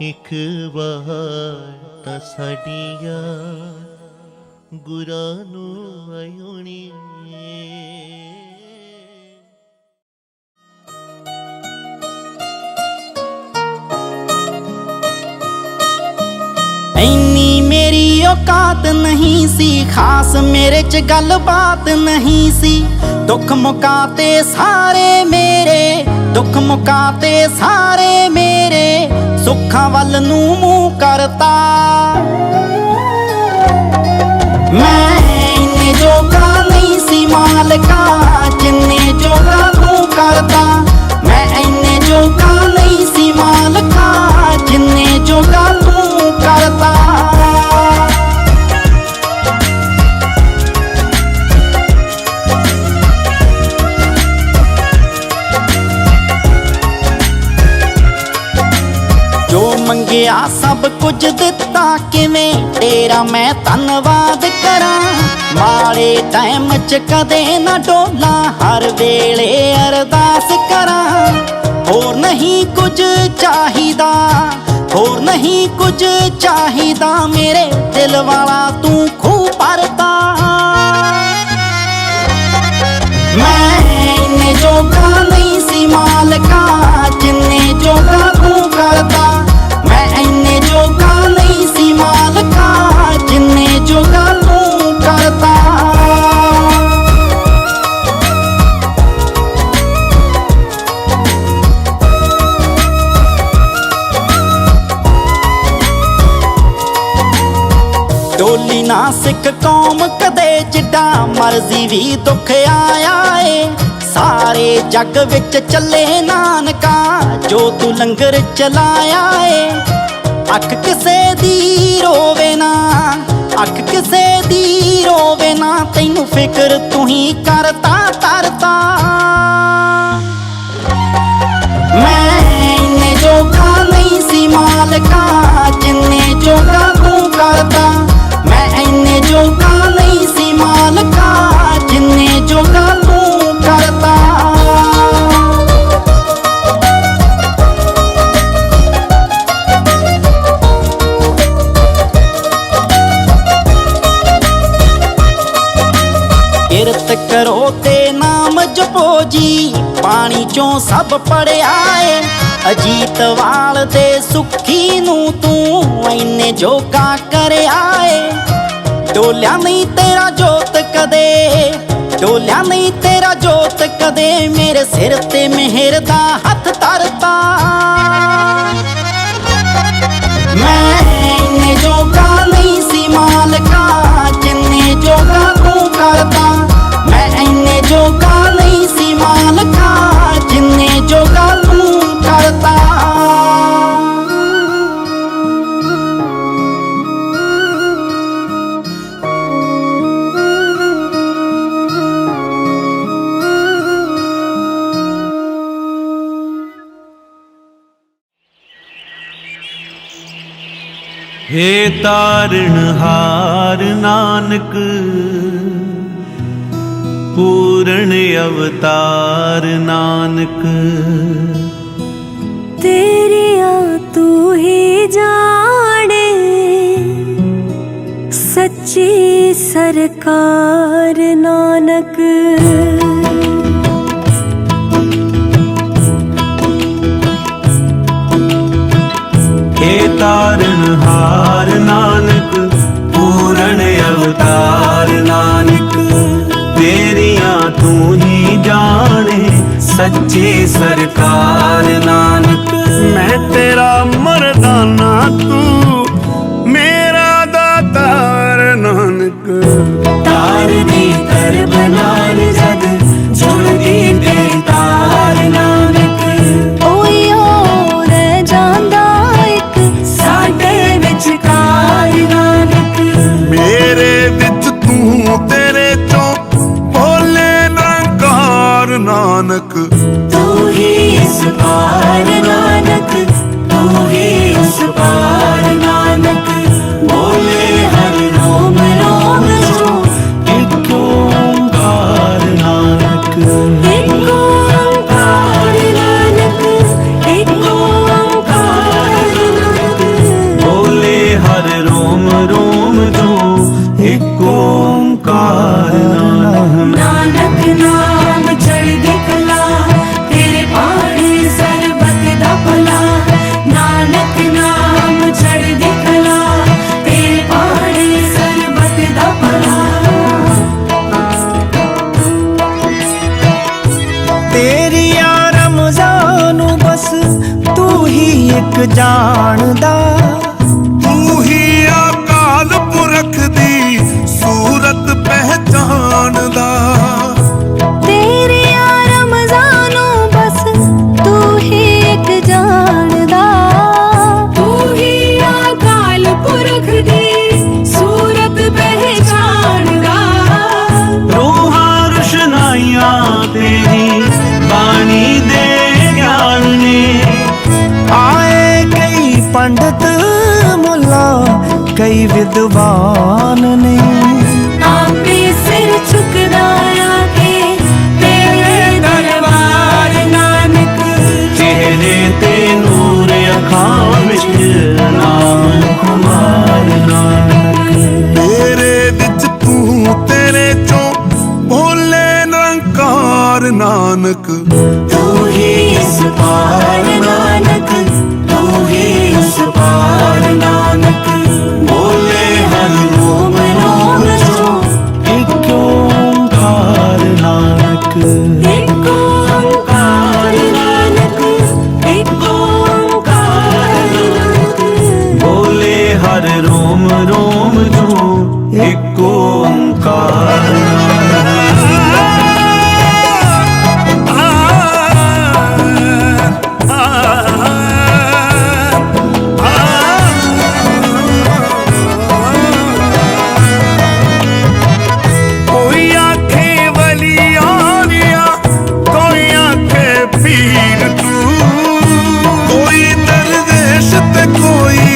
ਇੱਕ ਵਾਰ ਤਾਂ ਸਾਡੀਆਂ ਗੁਰਾਂ ਨੂੰ ਆਈ ਹੋਣੀ ਇੰਨੀ ਮੇਰੀ ਔਕਾਤ ਨਹੀਂ ਸੀ, ਖਾਸ ਮੇਰੇ ਚ ਗੱਲਬਾਤ ਨਹੀਂ ਸੀ। ਦੁੱਖ ਮੁਕਾਤੇ ਸਾਰੇ ਮੇਰੇ, ਦੁੱਖ ਮੁਕਾਤੇ ਸਾਰੇ ਮੇਰੇ, ਸੁੱਖਾਂ ਵੱਲ ਨੂੰ ਮੂੰਹ ਕਰਤਾ। ਮੈਂ ਇੰਨੇ ਜੋਗਾ ਨਹੀਂ ਸੀ ਮਾਲਕਾ, ਜਿੰਨੇ ਜੋਗਾ ਤੂੰ ਕਰਦਾ। ਮੈਂ ਇੰਨੇ ਜੋਗਾ ਨਹੀਂ ਸੀ ਮਾਲਕਾ, ਜਿੰਨੇ ਜੋਗਾ ਤੂੰ ਕਰਦਾ। ਜੋ ਮੰਗਿਆ ਸਭ ਕੁਝ ਦਿੱਤਾ, ਕਿਵੇਂ ਤੇਰਾ ਮੈਂ ਧੰਨਵਾਦ ਕਰਾਂ। ਮਾੜੇ ਟਾਈਮ ਚ ਕਦੇ ਨਾ ਡੋਲਾਂ, ਹਰ ਵੇਲੇ ਅਰਦਾਸ ਕਰਾਂ। ਹੋਰ ਨਹੀਂ ਕੁਝ ਚਾਹੀਦਾ, ਹੋਰ ਨਹੀਂ ਕੁਝ ਚਾਹੀਦਾ, ਮੇਰੇ ਦਿਲ ਵਾਲਾ ਤੂੰ ਖੂਹ ਭਰਦਾ। ਮੈਂ ਇੰਨੇ ਜੋਗਾ ਨਹੀਂ ਸੀ ਮਾਲਕਾ, ਜਿੰਨੇ ਜੋਗਾ ਤੂੰ ਕਰਦਾ। ਮੈਂ ਇੰਨੇ ਜੋਗਾ ਨਹੀਂ ਸੀ ਮਾਲਕਾ, ਜਿੰਨੇ ਜੋਗਾ ਤੂੰ ਕਰਦਾ। ਡੋਲੀ ਨਾ ਸਿੱਖ ਕੌਮ ਕਦੇ, ਜਿੱਡਾ ਮਰਜ਼ੀ ਵੀ ਦੁੱਖ ਆਇਆ ਏ। ਸਾਰੇ ਜੱਗ ਵਿੱਚ ਚੱਲੇ ਨਾਨਕਾ, ਜੋ ਤੂੰ ਲੰਗਰ ਚਲਾਇਆ ਏ। ਅੱਖ ਕਿਸੇ ਦੀ ਰੋਵੇ ਨਾ, ਅੱਖ ਕਿਸੇ ਦੀ ਰੋਵੇ ਨਾ, ਤੈਨੂੰ ਫਿਕਰ ਤੂੰ ਹੀ ਕਰਤਾ ਤਰਤਾ। ਮੈਂ ਇੰਨੇ ਜੋਗਾ ਨਹੀਂ ਸੀ ਮਾਲਕਾ, ਜਿੰਨੇ ਜੋਗਾ ਤੂੰ ਕਰਦਾ। ਮੈਂ ਇੰਨੇ ਜੋਗਾ ਨਹੀਂ ਸੀ ਮਾਲਕਾ, ਜਿੰਨੇ ਜੋਗਾ ਤੂੰ ਕਰਦਾ। ਕਿਰਤ ਕਰੋ ਤੇ ਨਾਮ ਜਪੋ ਜੀ, ਪਾਣੀ ਚੋਂ ਸਭ ਪੜਿਆ ਏ। ਅਜੀਤ ਵਾਲ ਦੇ ਸੁੱਖੀ ਨੂੰ ਤੂੰ ਇੰਨੇ ਜੋਗਾ ਕਰਿਆ ਏ। ਡੋਲਿਆ ਨਹੀਂ ਤੇਰਾ ਜੋਤ ਕਦੇ, ਡੋਲਿਆ ਨਹੀਂ ਤੇਰਾ ਜੋਤ ਕਦੇ, ਮੇਰੇ ਸਿਰ ਤੇ ਮਿਹਰ ਦਾ ਹੱਥ ਧਰਤਾ। ਮੈਂ ਇੰਨੇ ਜੋਗਾ ਨਹੀਂ ਸੀ ਮਾਲਕਾ, ਜਿੰਨੇ ਜੋਗਾ ਤੂੰ ਕਰਦਾ। ਮੈਂ ਇੰਨੇ ਜੋਗਾ ਨਹੀਂ ਸੀ ਮਾਲਕਾ, ਜਿੰਨੇ ਜੋਗਾ ਤੂੰ ਕਰਦਾ। हे तारणहार नानक पूर्ण अवतार नानक तेरिया तू ही जाने सच्ची सरकार नानक। हे तारणहार नानक पूर्ण अवतार नानक तेरिया तू ही जाने सच्ची सरकार नानक। मैं तेरा मर्दाना तू मेरा दातार नानक। तार दी कर बनाल जग जुड़दी तेरी तार नानक। ओयो रह जांदा एक साडे विचकार नानक। मेरे विच तू तेरे चों भोले निरंकार नानक। तू ही इस पार नानक, तू ही उस पार नानक। बोले हर रोम रोम जो एक ओंकार नानक। एक ओंकार नानक, एक ओंकार नानक। बोले हर रोम रोम जो एक ओंकार नानक। नानक नाम चढ़दी कला तेरे पानी सरबत दा भला। नानक नाम चढ़दी कला तेरे पानी सरबत दा भला। तेरिया रमजानू बस तू ही एक जानदा। तू ही अकाल पुरख दी सूरत पहचानदा। तेरिया रमजानू बस तू ही एक जानदा। तू ही अकाल पुरख दी सूरत पहचानदा। रूहां रुशनाइयां तेरी बाणी दे ज्ञान ने। आए कई पंडित मुल्ला कई विद्वान ने। आपे सिर झुकदा आके तेरे दरबार नानक। चेहरे ते नूर अखां विच नाम कुमार नानक। मेरे विच तू तेरे चों भोले निरंकार नानक। तू ही इस पार नानक, तू ही उस पार नानक। बोले हर रोम रोम जो एक ओंकार नानक। एक ओंकार नानक, एक ओंकार नानक। बोले हर रोम रोम जो एक ओंकार नानक। कोई आखे वली आलिया कोई आखे पीर तू। कोई दरवेश ते कोई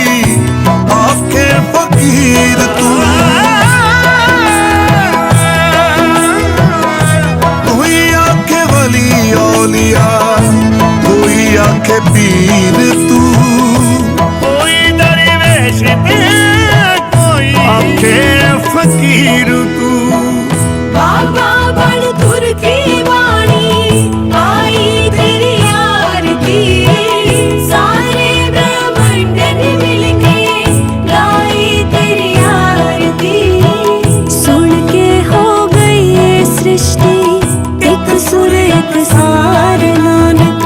आखे फकीर तू। कोई आखे वली आलिया कोई आखे पीर तू। कोई दरवेश ते कोई आखे फकीर तू। बाबा बड़ तुर की वाणी आई तेरी आरती। सारे ब्रह्मांड ने मिलके गाई तेरी आरती। सुन के हो गई ये सृष्टि एक सुर एक सार नानक।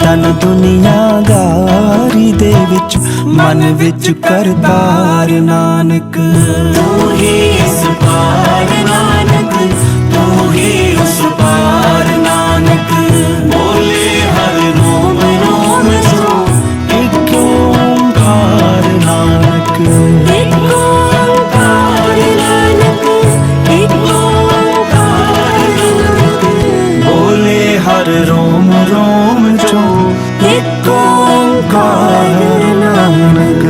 तन दुनियादारी दे विच मन विच करतार नानक। तू ही इस पार नानक, तू ही उस पार नानक। बोले हर रोम रोम जो एक ओंकार नानक। एक ओंकार नानक, एक ओंकार नानक। बोले हर रोम रोम जो एक ओंकार नानक।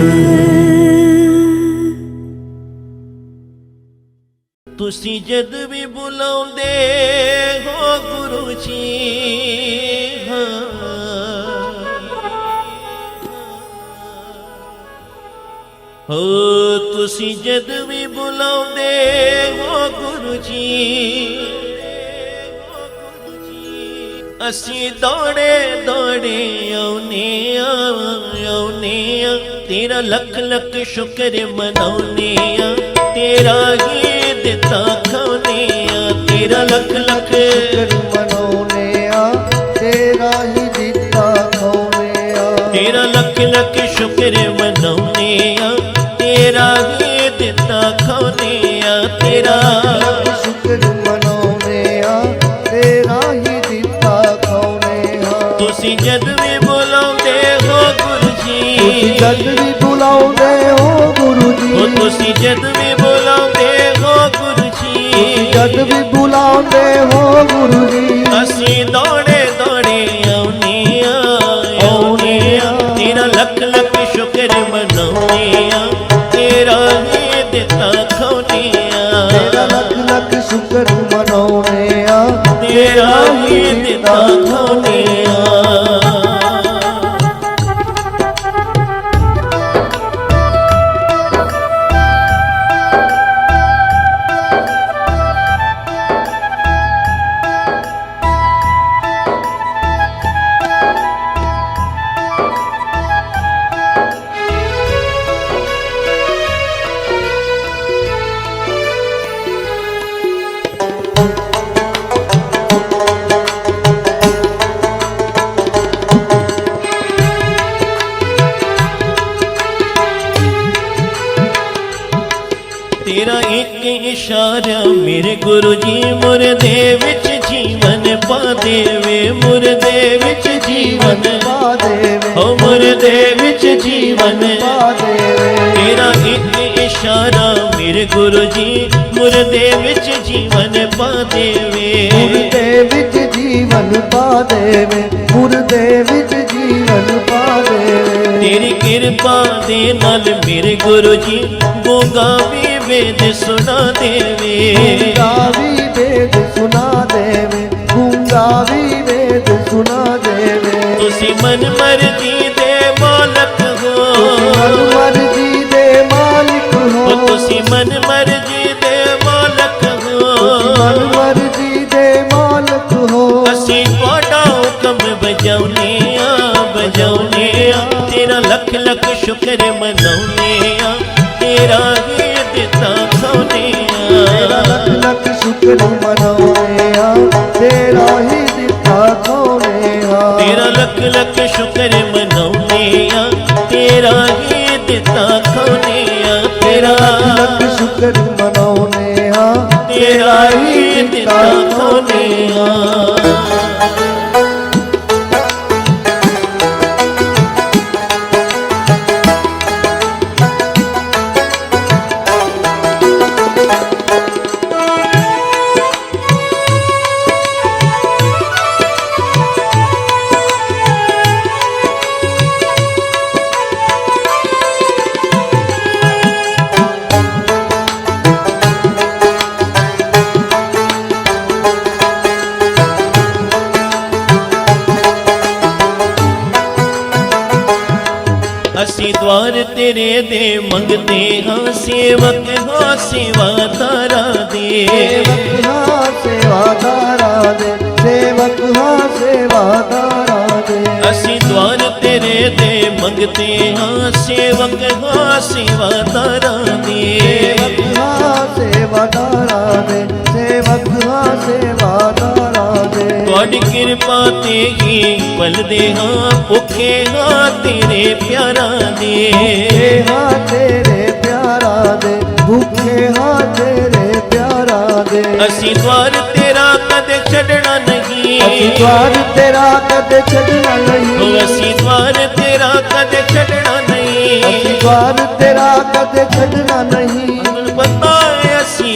ਤੁਸੀਂ ਜਦ ਵੀ ਬੁਲਾਉਂਦੇ ਹੋ ਗੁਰੂ ਜੀ ਹੋ ਤੁਸੀਂ ਜਦ ਵੀ ਬੁਲਾਉਂਦੇ ਹੋ ਗੁਰੂ ਜੀ ਅਸੀਂ ਦੌੜੇ ਦੌੜੇ ਆਉਨੇ ਆ ਤੇਰਾ ਲੱਖ ਲੱਖ ਸ਼ੁਕਰ ਮਨਾਉਨੇ ਆ ਤੇਰਾ ਹੀ ਦਿੱਤਾ ਖਾਉਨੇ ਆ ਤੇਰਾ ਲੱਖ ਲੱਖ ਮਨਾਉਨੇ ਆ ਤੇਰਾ ਹੀ ਦਿੱਤਾ ਖਾਉਨੇ ਆ ਤੇਰਾ ਲੱਖ ਲੱਖ ਸ਼ੁਕਰ ਮਨਾਉਨੇ ਆ ਤੇਰਾ ਹੀ ਦਿੱਤਾ ਖਾਉਨੇ ਆ ਤੇਰਾ ਸ਼ੁਕਰ ਮਨਾਉਨੇ ਆ ਤੇਰਾ ਹੀ ਦਿੱਤਾ ਖਾਉਨੇ ਆ ਤੁਸੀਂ ਜਦ ਵੀ ਬੁਲਾਉਂਦੇ ਹੋ ਗੁਰੂ ਜੀ ਤੁਸੀਂ ਜਦ ਵੀ ਬੁਲਾਉਂਦੇ ਹੋ ਗੁਰੂ ਜੀ ਉਹ ਤੁਸੀਂ ਜਦ ਵੀ ਬੁਲਾਉਂਦੇ ਹੋ ਗੁਰੂ ਜੀ ਤੁਸੀਂ ਜਦ ਵੀ ਬੁਲਾਉਂਦੇ ਹੋ ਗੁਰੂ ਜੀ ਅਸੀਂ ਦੌੜੇ ਦੌੜੇ ਆਉਨੇ ਆ ਤੇਰਾ ਲੱਖ ਲੱਖ ਸ਼ੁਕਰ ਮਨਾਉਨੇ ਆ ਤੇਰਾ ਹੀ ਦਿੱਤਾ ਖਾਉਨੇ ਆ ਤੇਰਾ ਲੱਖ ਲੱਖ ਸ਼ੁਕਰ ਮਨਾਉਨੇ ਆ ਤੇਰਾ ਹੀ ਦਿੱਤਾ ਖਾਉਨੇ ਆ ਤੇਰਾ ਇੱਕ ਇਸ਼ਾਰਾ ਮੇਰੇ ਗੁਰੂ ਜੀ ਮੁਰਦੇ ਵਿੱਚ ਜੀਵਨ ਪਾ ਦੇਵੇ ਮੁਰਦੇ ਵਿੱਚ ਜੀਵਨ ਪਾ ਦੇਵੇ ਹੋ ਮੁਰਦੇ ਵਿੱਚ ਜੀਵਨ ਪਾ ਦੇਵੇ ਤੇਰਾ ਇੱਕ ਇਸ਼ਾਰਾ ਮੇਰੇ ਗੁਰੂ ਜੀ ਮੁਰਦੇ ਵਿੱਚ ਜੀਵਨ ਪਾ ਦੇਵੇ ਮੁਰਦੇ ਵਿੱਚ ਜੀਵਨ ਪਾ ਦੇਵੇ ਮੁਰਦੇ ਵਿੱਚ ਜੀਵਨ ਪਾ ਦੇਵੇ ਤੇਰੀ ਕਿਰਪਾ ਦੇ ਨਾਲ ਮੇਰੇ ਗੁਰੂ ਜੀ ਗੂੰਗਾ ਵੀ ਵੇਦ ਸੁਣਾ ਦੇਵੇ ਗੂੰਗਾ ਵੀ ਵੇਦ ਸੁਣਾ ਦੇਵੇ ਗੂੰਗਾ ਵੀ ਵੇਦ ਸੁਣਾ ਦੇਵੇ ਤੁਸੀਂ ਮਨ ਮਰਜ਼ੀ ਦੇ ਮਾਲਕ ਹੋ ਮਨ ਮਰਜ਼ੀ ਦੇ ਮਾਲਿਕ ਹੋ ਉਹ ਤੁਸੀਂ ਮਨ ਮਰਜ਼ੀ ਦੇ ਮਾਲਕ ਹੋ ਮਨ ਮਰਜ਼ੀ ਦੇ ਮਾਲਕ ਹੋ ਅਸੀਂ ਤੁਹਾਡਾ ਹੁਕਮ ਬਜਾਉਨੇ ਆ ਤੇਰਾ ਲੱਖ ਲੱਖ ਸ਼ੁਕਰ ਮਨਾਉਨੇ ਆ ਤੇਰਾ ਹੀ ਦਿੱਤਾ ਖਾਉਨੇ ਤੇਰਾ ਆ ਲੱਖ ਲੱਖ ਸ਼ੁਕਰ ਮਨਾਉਨੇ ਆ ਤੇਰਾ ਹੀ ਦਿੱਤਾ ਖਾਉਨੇ ਆ ਤੇਰਾ ਲੱਖ ਲੱਖ ਸ਼ੁਕਰ ਮਨਾਉਨੇ ਆ ਤੇਰਾ ਹੀ ਦਿੱਤਾ ਖਾਉਨੇ ਆ ਤੇਰਾ ਲੱਖ ਸ਼ੁਕਰ ਮਨਾਉਨੇ ਆ ਤੇਰਾ ਹੀ ਦਿੱਤਾ ਖਾਉਨੇ ਆ ਅਸੀਂ ਦਵਾਰ ਤੇਰੇ ਦੇ ਮੰਗਦੇ ਹਾਂ ਸੇਵਕ ਹਾਂ ਸੇਵਾਦਾਰਾ ਦੇ ਸੇਵਕ ਹਾਂ ਸੇਵਾਦਾਰਾ ਦੇ ਸੇਵਕ ਹਾਂ ਸੇਵਾਦਾਰਾ ਦੇ ਅਸੀਂ ਦਵਾਰ ਤੇਰੇ ਦੇ ਮੰਗਦੇ ਹਾਂ ਸੇਵਕ ਹਾਂ ਸੇਵਾਦਾਰਾ ਦੇ ਸੇਵਕ ਹਾਂ ਸੇਵਾਦਾਰਾ ਦੇ ਸੇਵਕ ਹਾਂ ਸੇਵਾਦਾਰਾ ਦੇ ਤੁਹਾਡੀ ਕਿਰਪਾ ਤੇ ਹੀ ਪਲਦੇ ਹਾਂ ਭੁੱਖੇ ਹਾਂ ਤੇਰੇ ਪਿਆਰਾਂ ਦੇ ਭੁੱਖੇ ਹਾਂ ਤੇਰੇ ਪਿਆਰਾ ਦੇ ਭੁੱਖੇ ਹਾਂ ਤੇਰੇ ਪਿਆਰਾ ਦੇ ਅਸੀਂ ਦਵਾਰ ਤੇਰਾ ਕਦੇ ਛੱਡਣਾ ਨਹੀਂ ਅਸੀਂ ਦਵਾਰ ਤੇਰਾ ਕਦੇ ਛੱਡਣਾ ਨਹੀਂ ਉਹ ਅਸੀਂ ਦਵਾਰ ਤੇਰਾ ਕਦੇ ਛੱਡਣਾ ਨਹੀਂ ਅਸੀਂ ਦਵਾਰ ਤੇਰਾ ਕਦੇ ਛੱਡਣਾ ਨਹੀਂ ਪਤਾ ਹੈ ਅਸੀਂ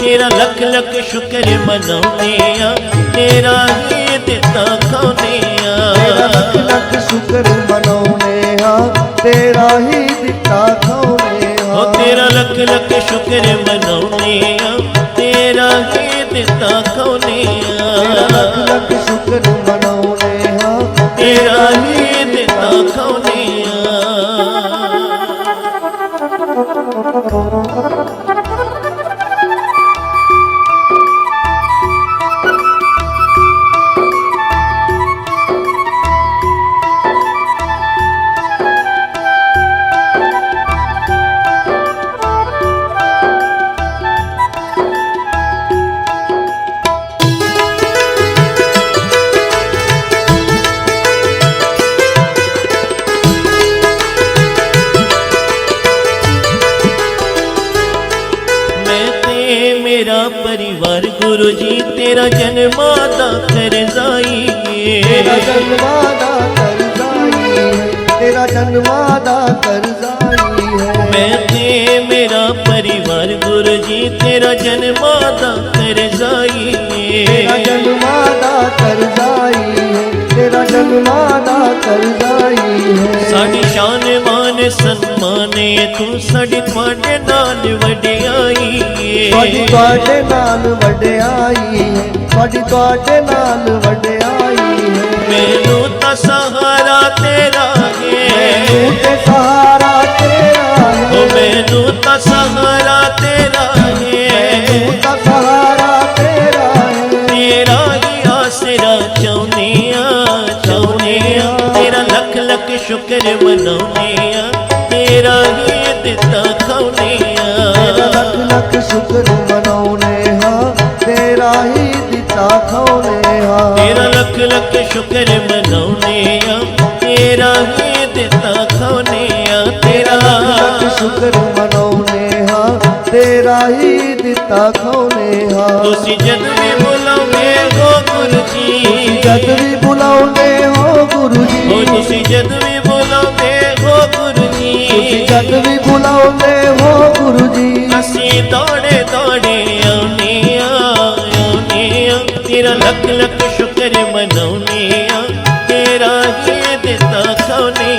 ਤੇਰਾ ਲੱਖ ਲੱਖ ਸ਼ੁਕਰ ਮਨਾਉਨੇ ਆ ਤੇਰਾ ਹੀ ਦਿੱਤਾ ਖਾਉਨੇ ਤੇਰਾ ਆ ਲੱਖ ਲੱਖ ਸ਼ੁਕਰ ਮਨਾਉਨੇ ਆ ਤੇਰਾ ਹੀ ਦਿੱਤਾ ਖਾਉਨੇ ਆ ਉਹ ਤੇਰਾ ਲੱਖ ਲੱਖ ਸ਼ੁਕਰ ਮਨਾਉਨੇ ਆ ਤੇਰਾ ਹੀ ਦਿੱਤਾ ਖਾਉਨੇ ਤੇਰਾ ਲੱਖ ਆ ਲੱਖ ਸ਼ੁਕਰ ਮਨਾਉਨੇ ਹਾਂ ਤੇਰਾ ਹੀ ਦਿੱਤਾ ਖਾਉਨੇ ਆ मेरा परिवार गुरु जी तेरा जन्मा दा करजाई ਤੇਰਾ ਜਨਮਾਂ ਦਾ ਕਰਜ਼ਾਈ ਹੈ ਤੇਰਾ ਜਨਮਾਂ ਦਾ ਕਰਜ਼ਾਈ ਹੈ मैं ते मेरा परिवार गुरु जी तेरा जन्मा दा करजाई ਤੇਰਾ ਜਨਮਾਂ ਦਾ ਕਰਜ਼ਾਈ ਹੈ ਤੇਰਾ ਜਨਮਾਂ ਦਾ ਕਰਜ਼ਾਈ ਹੈ साडी शान मान सन्माने तू साडी तुहाडे नाल वडियाई ਤੁਹਾਡੀ ਤੁਹਾਡੇ ਨਾਲ ਵਡਿਆਈ ਹੈ ਤੁਹਾਡੀ ਤੁਹਾਡੇ ਨਾਲ ਵਡਿਆਈ ਹੈ मैनू ता सहारा तेरा ਤੂੰ है ਤੇ ਸਹਾਰਾ ਤੇਰਾ ओ ਹੈ मैनू ता सहारा तेरा है ਤੂੰ ਤਾਂ ਸਹਾਰਾ ਤੇਰਾ ਹੈ तेरा ही आसरा चाहुने आ तेरा लख लख शुक्र मनाउने आ तेरा ही दिता खाउने ਤੇਰਾ आ ਲੱਖ ਲੱਖ ਸ਼ੁਕਰ ਮਨਾਉਨੇ ਹਾਂ ਤੇਰਾ ਹੀ ਦਿੱਤਾ ਖਾਉਨੇ ਹਾਂ तेरा लख लख शुक्र मनाउने आ तेरा ही दिता खाउने आ तेरा ਲੱਖ ਸ਼ੁਕਰ ਮਨਾਉਨੇ ਹਾਂ ਤੇਰਾ ਹੀ ਦਿੱਤਾ ਖਾਉਨੇ ਹਾਂ तुसी जद भी बुलाओगे हो गुरु जी ਜਦ ਵੀ ਬੁਲਾਉਂਦੇ ਹੋ ਗੁਰੂ ਜੀ ओ तुसी जद भी बुलाओगे हो गुरु ਤੁਸੀਂ जी ਜਦ ਵੀ ਬੁਲਾਉਂਦੇ ਹੋ ਗੁਰੂ ਜੀ ਅਸੀਂ ਦੌੜੇ ਦੌੜੇ ਆਉਨੇ ਆ ਤੇਰਾ ਲੱਖ ਲੱਖ ਸ਼ੁਕਰ ਮਨਾਉਨੇ ਆ ਤੇਰਾ ਹੀ ਦਿੱਤਾ ਖਾਉਨੇ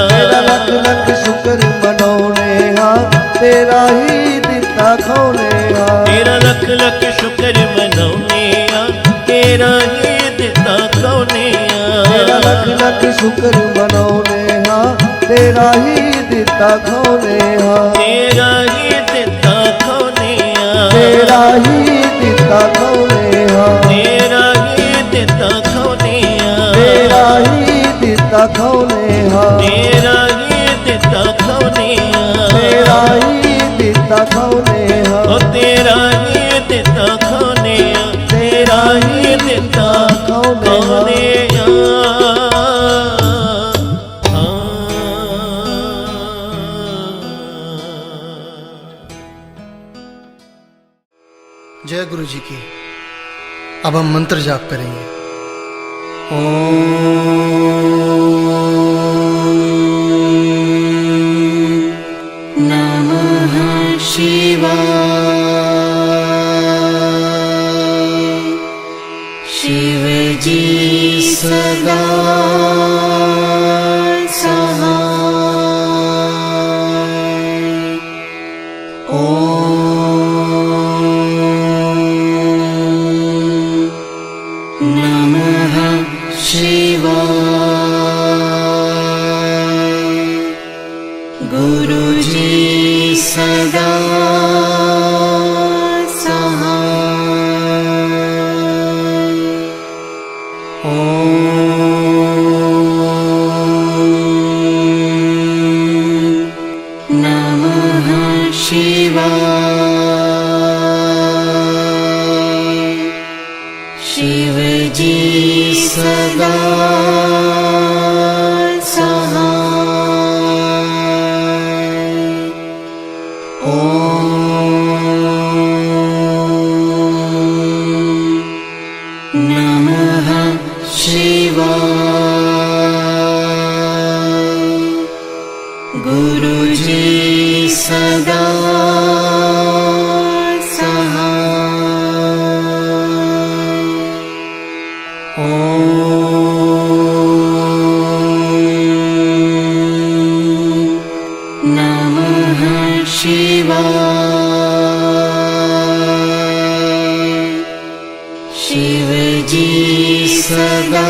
ਤੇਰਾ ਆ ਲੱਖ ਲੱਖ ਸ਼ੁਕਰ ਮਨਾਉਨੇ ਹਾਂ ਤੇਰਾ ਹੀ ਦਿੱਤਾ ਖਾਉਨੇ ਹਾਂ ਤੇਰਾ ਲੱਖ ਲੱਖ ਸ਼ੁਕਰ ਮਨਾਉਨੇ ਆ ਤੇਰਾ ਹੀ ਦਿੱਤਾ ਖਾਉਨੇ ਤੇਰਾ ਲੱਖ ਆ ਲੱਖ ਸ਼ੁਕਰ ਮਨਾਉਨੇ ਹਾਂ ਤੇਰਾ ਹੀ ਦਿੱਤਾ ਖਾਉਨੇ ਹਾਂ ਤੇਰਾ ਹੀ ਦਿੱਤਾ ਖਾਉਨੇ ਆ ਤੇਰਾ ਹੀ ਦਿੱਤਾ ਖਾਉਨੇ ਹਾਂ ਤੇਰਾ ਹੀ ਦਿੱਤਾ ਖਾਉਨੇ ਆ ਤੇਰਾ ਹੀ ਦਿੱਤਾ ਖਾਉਨੇ ਹਾਂ ਤੇਰਾ ਹੀ ਦਿੱਤਾ ਖਾਉਨੇ ਆ ਤੇਰਾ ਹੀ ਦਿੱਤਾ ਖਾਉਨੇ ਹਾਂ ਉਹ ਤੇਰਾ ਹੀ ਦਿੱਤਾ ਖਾਉਨੇ ਆ ਤੇਰਾ ਹੀ ਦਿੱਤਾ ਖਾਉਨੇ ਆ जय गुरु जी की। अब हम मंत्र जाप करेंगे। ओम नमः शिवाय। शिव जी सदा सहाय। नमः शिवाय। गुरुजी सदा सहाय। ओम नमः शिवाय। शिव जी सदा सहाय। ओम नमः शिवाय। गुरुजी सदा सहाय। ओम शिव जी सदा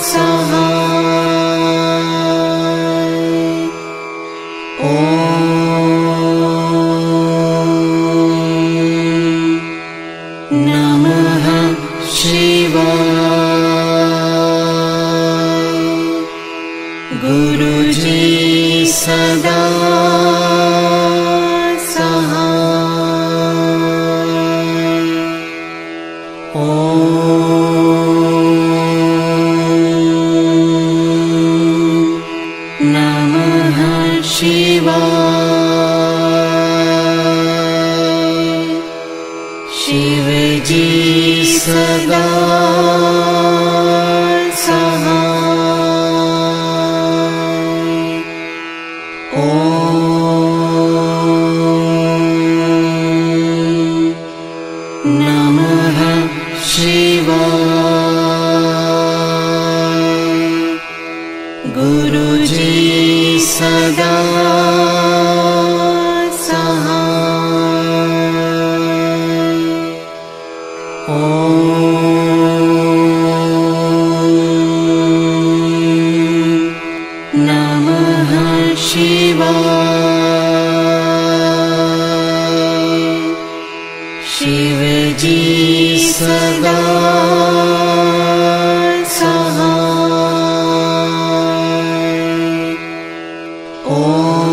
सहाय। ओम नमः शिवाय। गुरुजी सदा सहाय। ओम नमः शिवाय। शिव जी सदा सहाय। ओम नमः शिवाय। गुरुजी सदा सहाय। ओम नमः शिवाय। शिव जी सदा सहाय। ओम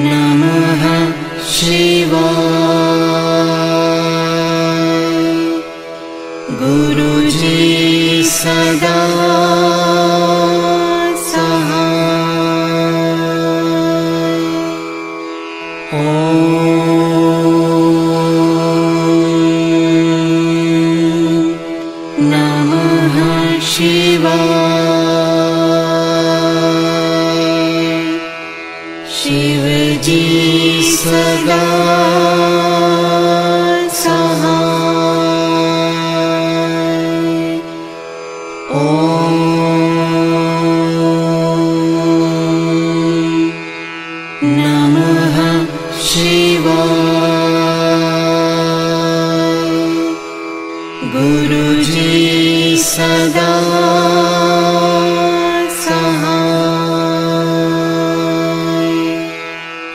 नमः शिवाय। गुरुजी सदा सहाय। ओम नमः शिवाय। शिव जी सदा सहाय। ओम नमः शिवाय। गुरुजी सदा सहाय।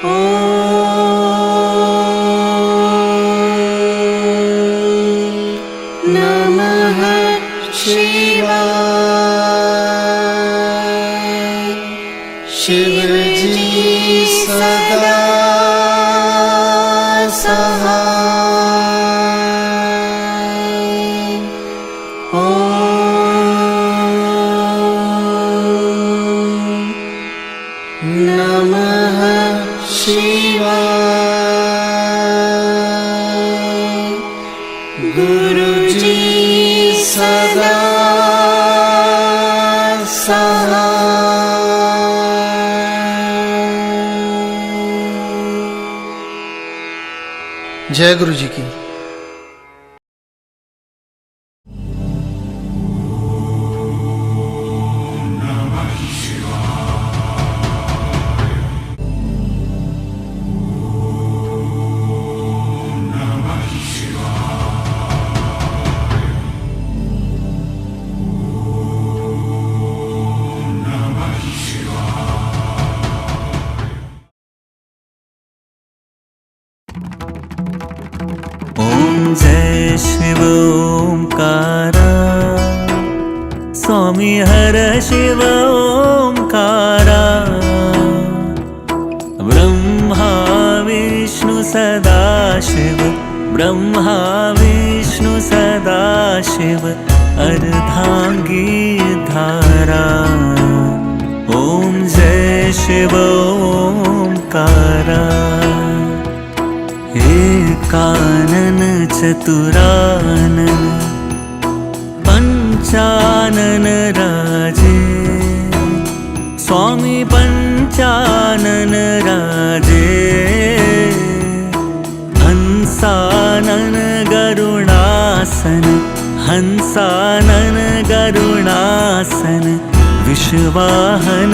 ओम नमः शिवाय। शिव जी सदा सहाय। ओम नमः शिवाय। गुरुजी सदा सहाय। जय गुरु जी की। ओम जय शिव ओंकारा स्वामी हर शिव ओंकारा ब्रह्मा विष्णु सदाशिव ब्रह्मा विष्णु सदाशिव अर्धांगी धारा। ओम जय शिव ओंकारा एकानन चतुरानन पंचानन राजे स्वामी पंचानन राजे हंसानन गरुणासन हंसानन गरुणासन विश्वाहन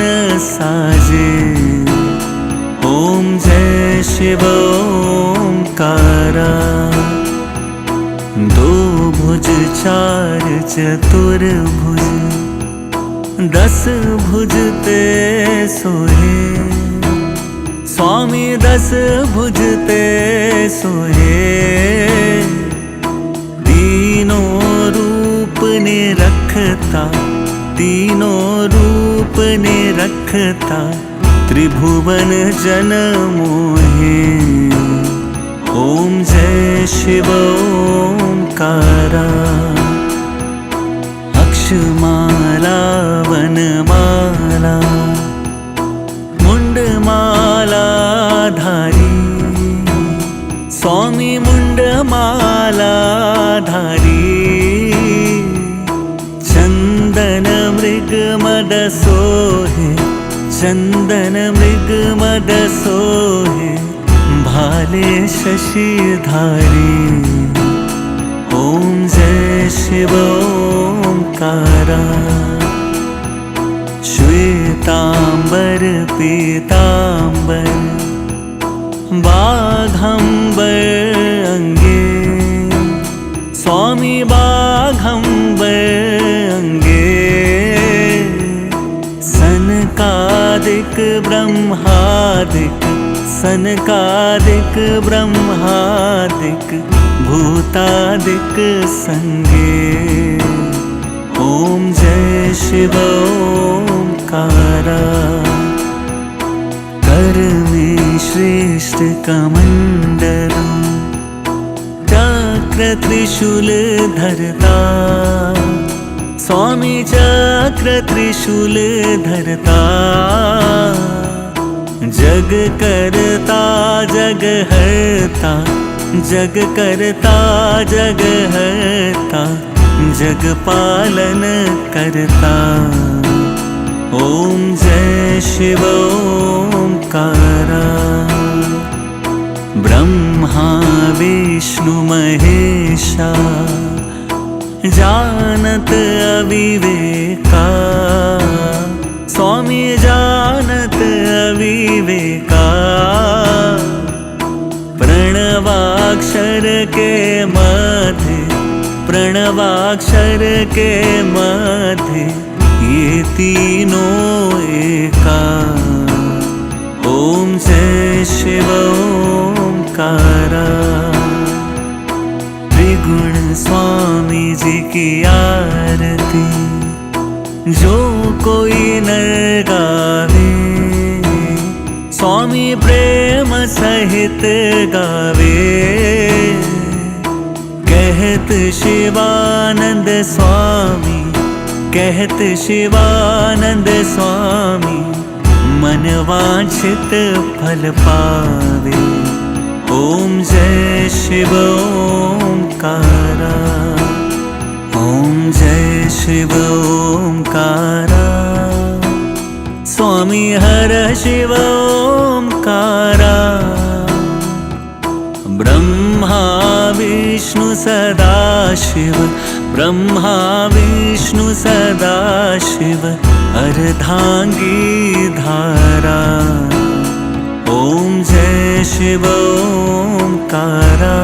साजे। ॐ जय शिव ओंकारा। दो भुज चार चतुर्भुज 10 भुज ते सोहे। स्वामी 10 भुज ते सोहे। तीनों रूप ने रखता, तीनों रूप ने रखता, त्रिभुवन जन मोहे। ॐ जय शिव ओंकारा। अक्षमाला वनमाला मुंडमाला धारी। स्वामी मुंडमाला धारी। चंदन मृग मद सोहे, चंदन मृग मद सोहे। भाले शशिधारी। ॐ जय शिव ओंकारा। श्वेतांबर पीतांबर बाघंबर अंगे। स्वामी बाघंबर अंगे। सनकादिक ब्रह्मादिक, सनकादिक ब्रह्मादिक भूतादिक संगे। ॐ जय शिव ओंकारा। कर में श्रेष्ठ कमंडल, चक्र त्रिशूल धरता। स्वामी चक्र त्रिशूल धरता। जग करता जग हरता, जग करता जग हरता, जग पालन करता। ॐ जय शिव ओंकारा। ब्रह्मा विष्णु महेशा जानत अविवेका। स्वामी जानत अविवेका। प्रणवाक्षर के मध्य, प्रणवाक्षर के मध्य ये तीनों एका। ॐ जय शिव ओंकारा। त्रिगुण स्वामी जी की आरती जो कोई नर गावे। स्वामी प्रेम सहित गावे। कहत शिवानंद स्वामी, कहत शिवानंद स्वामी, मन वांछित फल पावे। ॐ जय शिव ओंकारा। ॐ जय शिव ओंकारा। स्वामी हर शिव ओंकारा। ब्रह्मा विष्णु सदाशिव, ब्रह्मा विष्णु सदाशिव अर्धांगी धारा। ॐ जय शिव ओंकारा।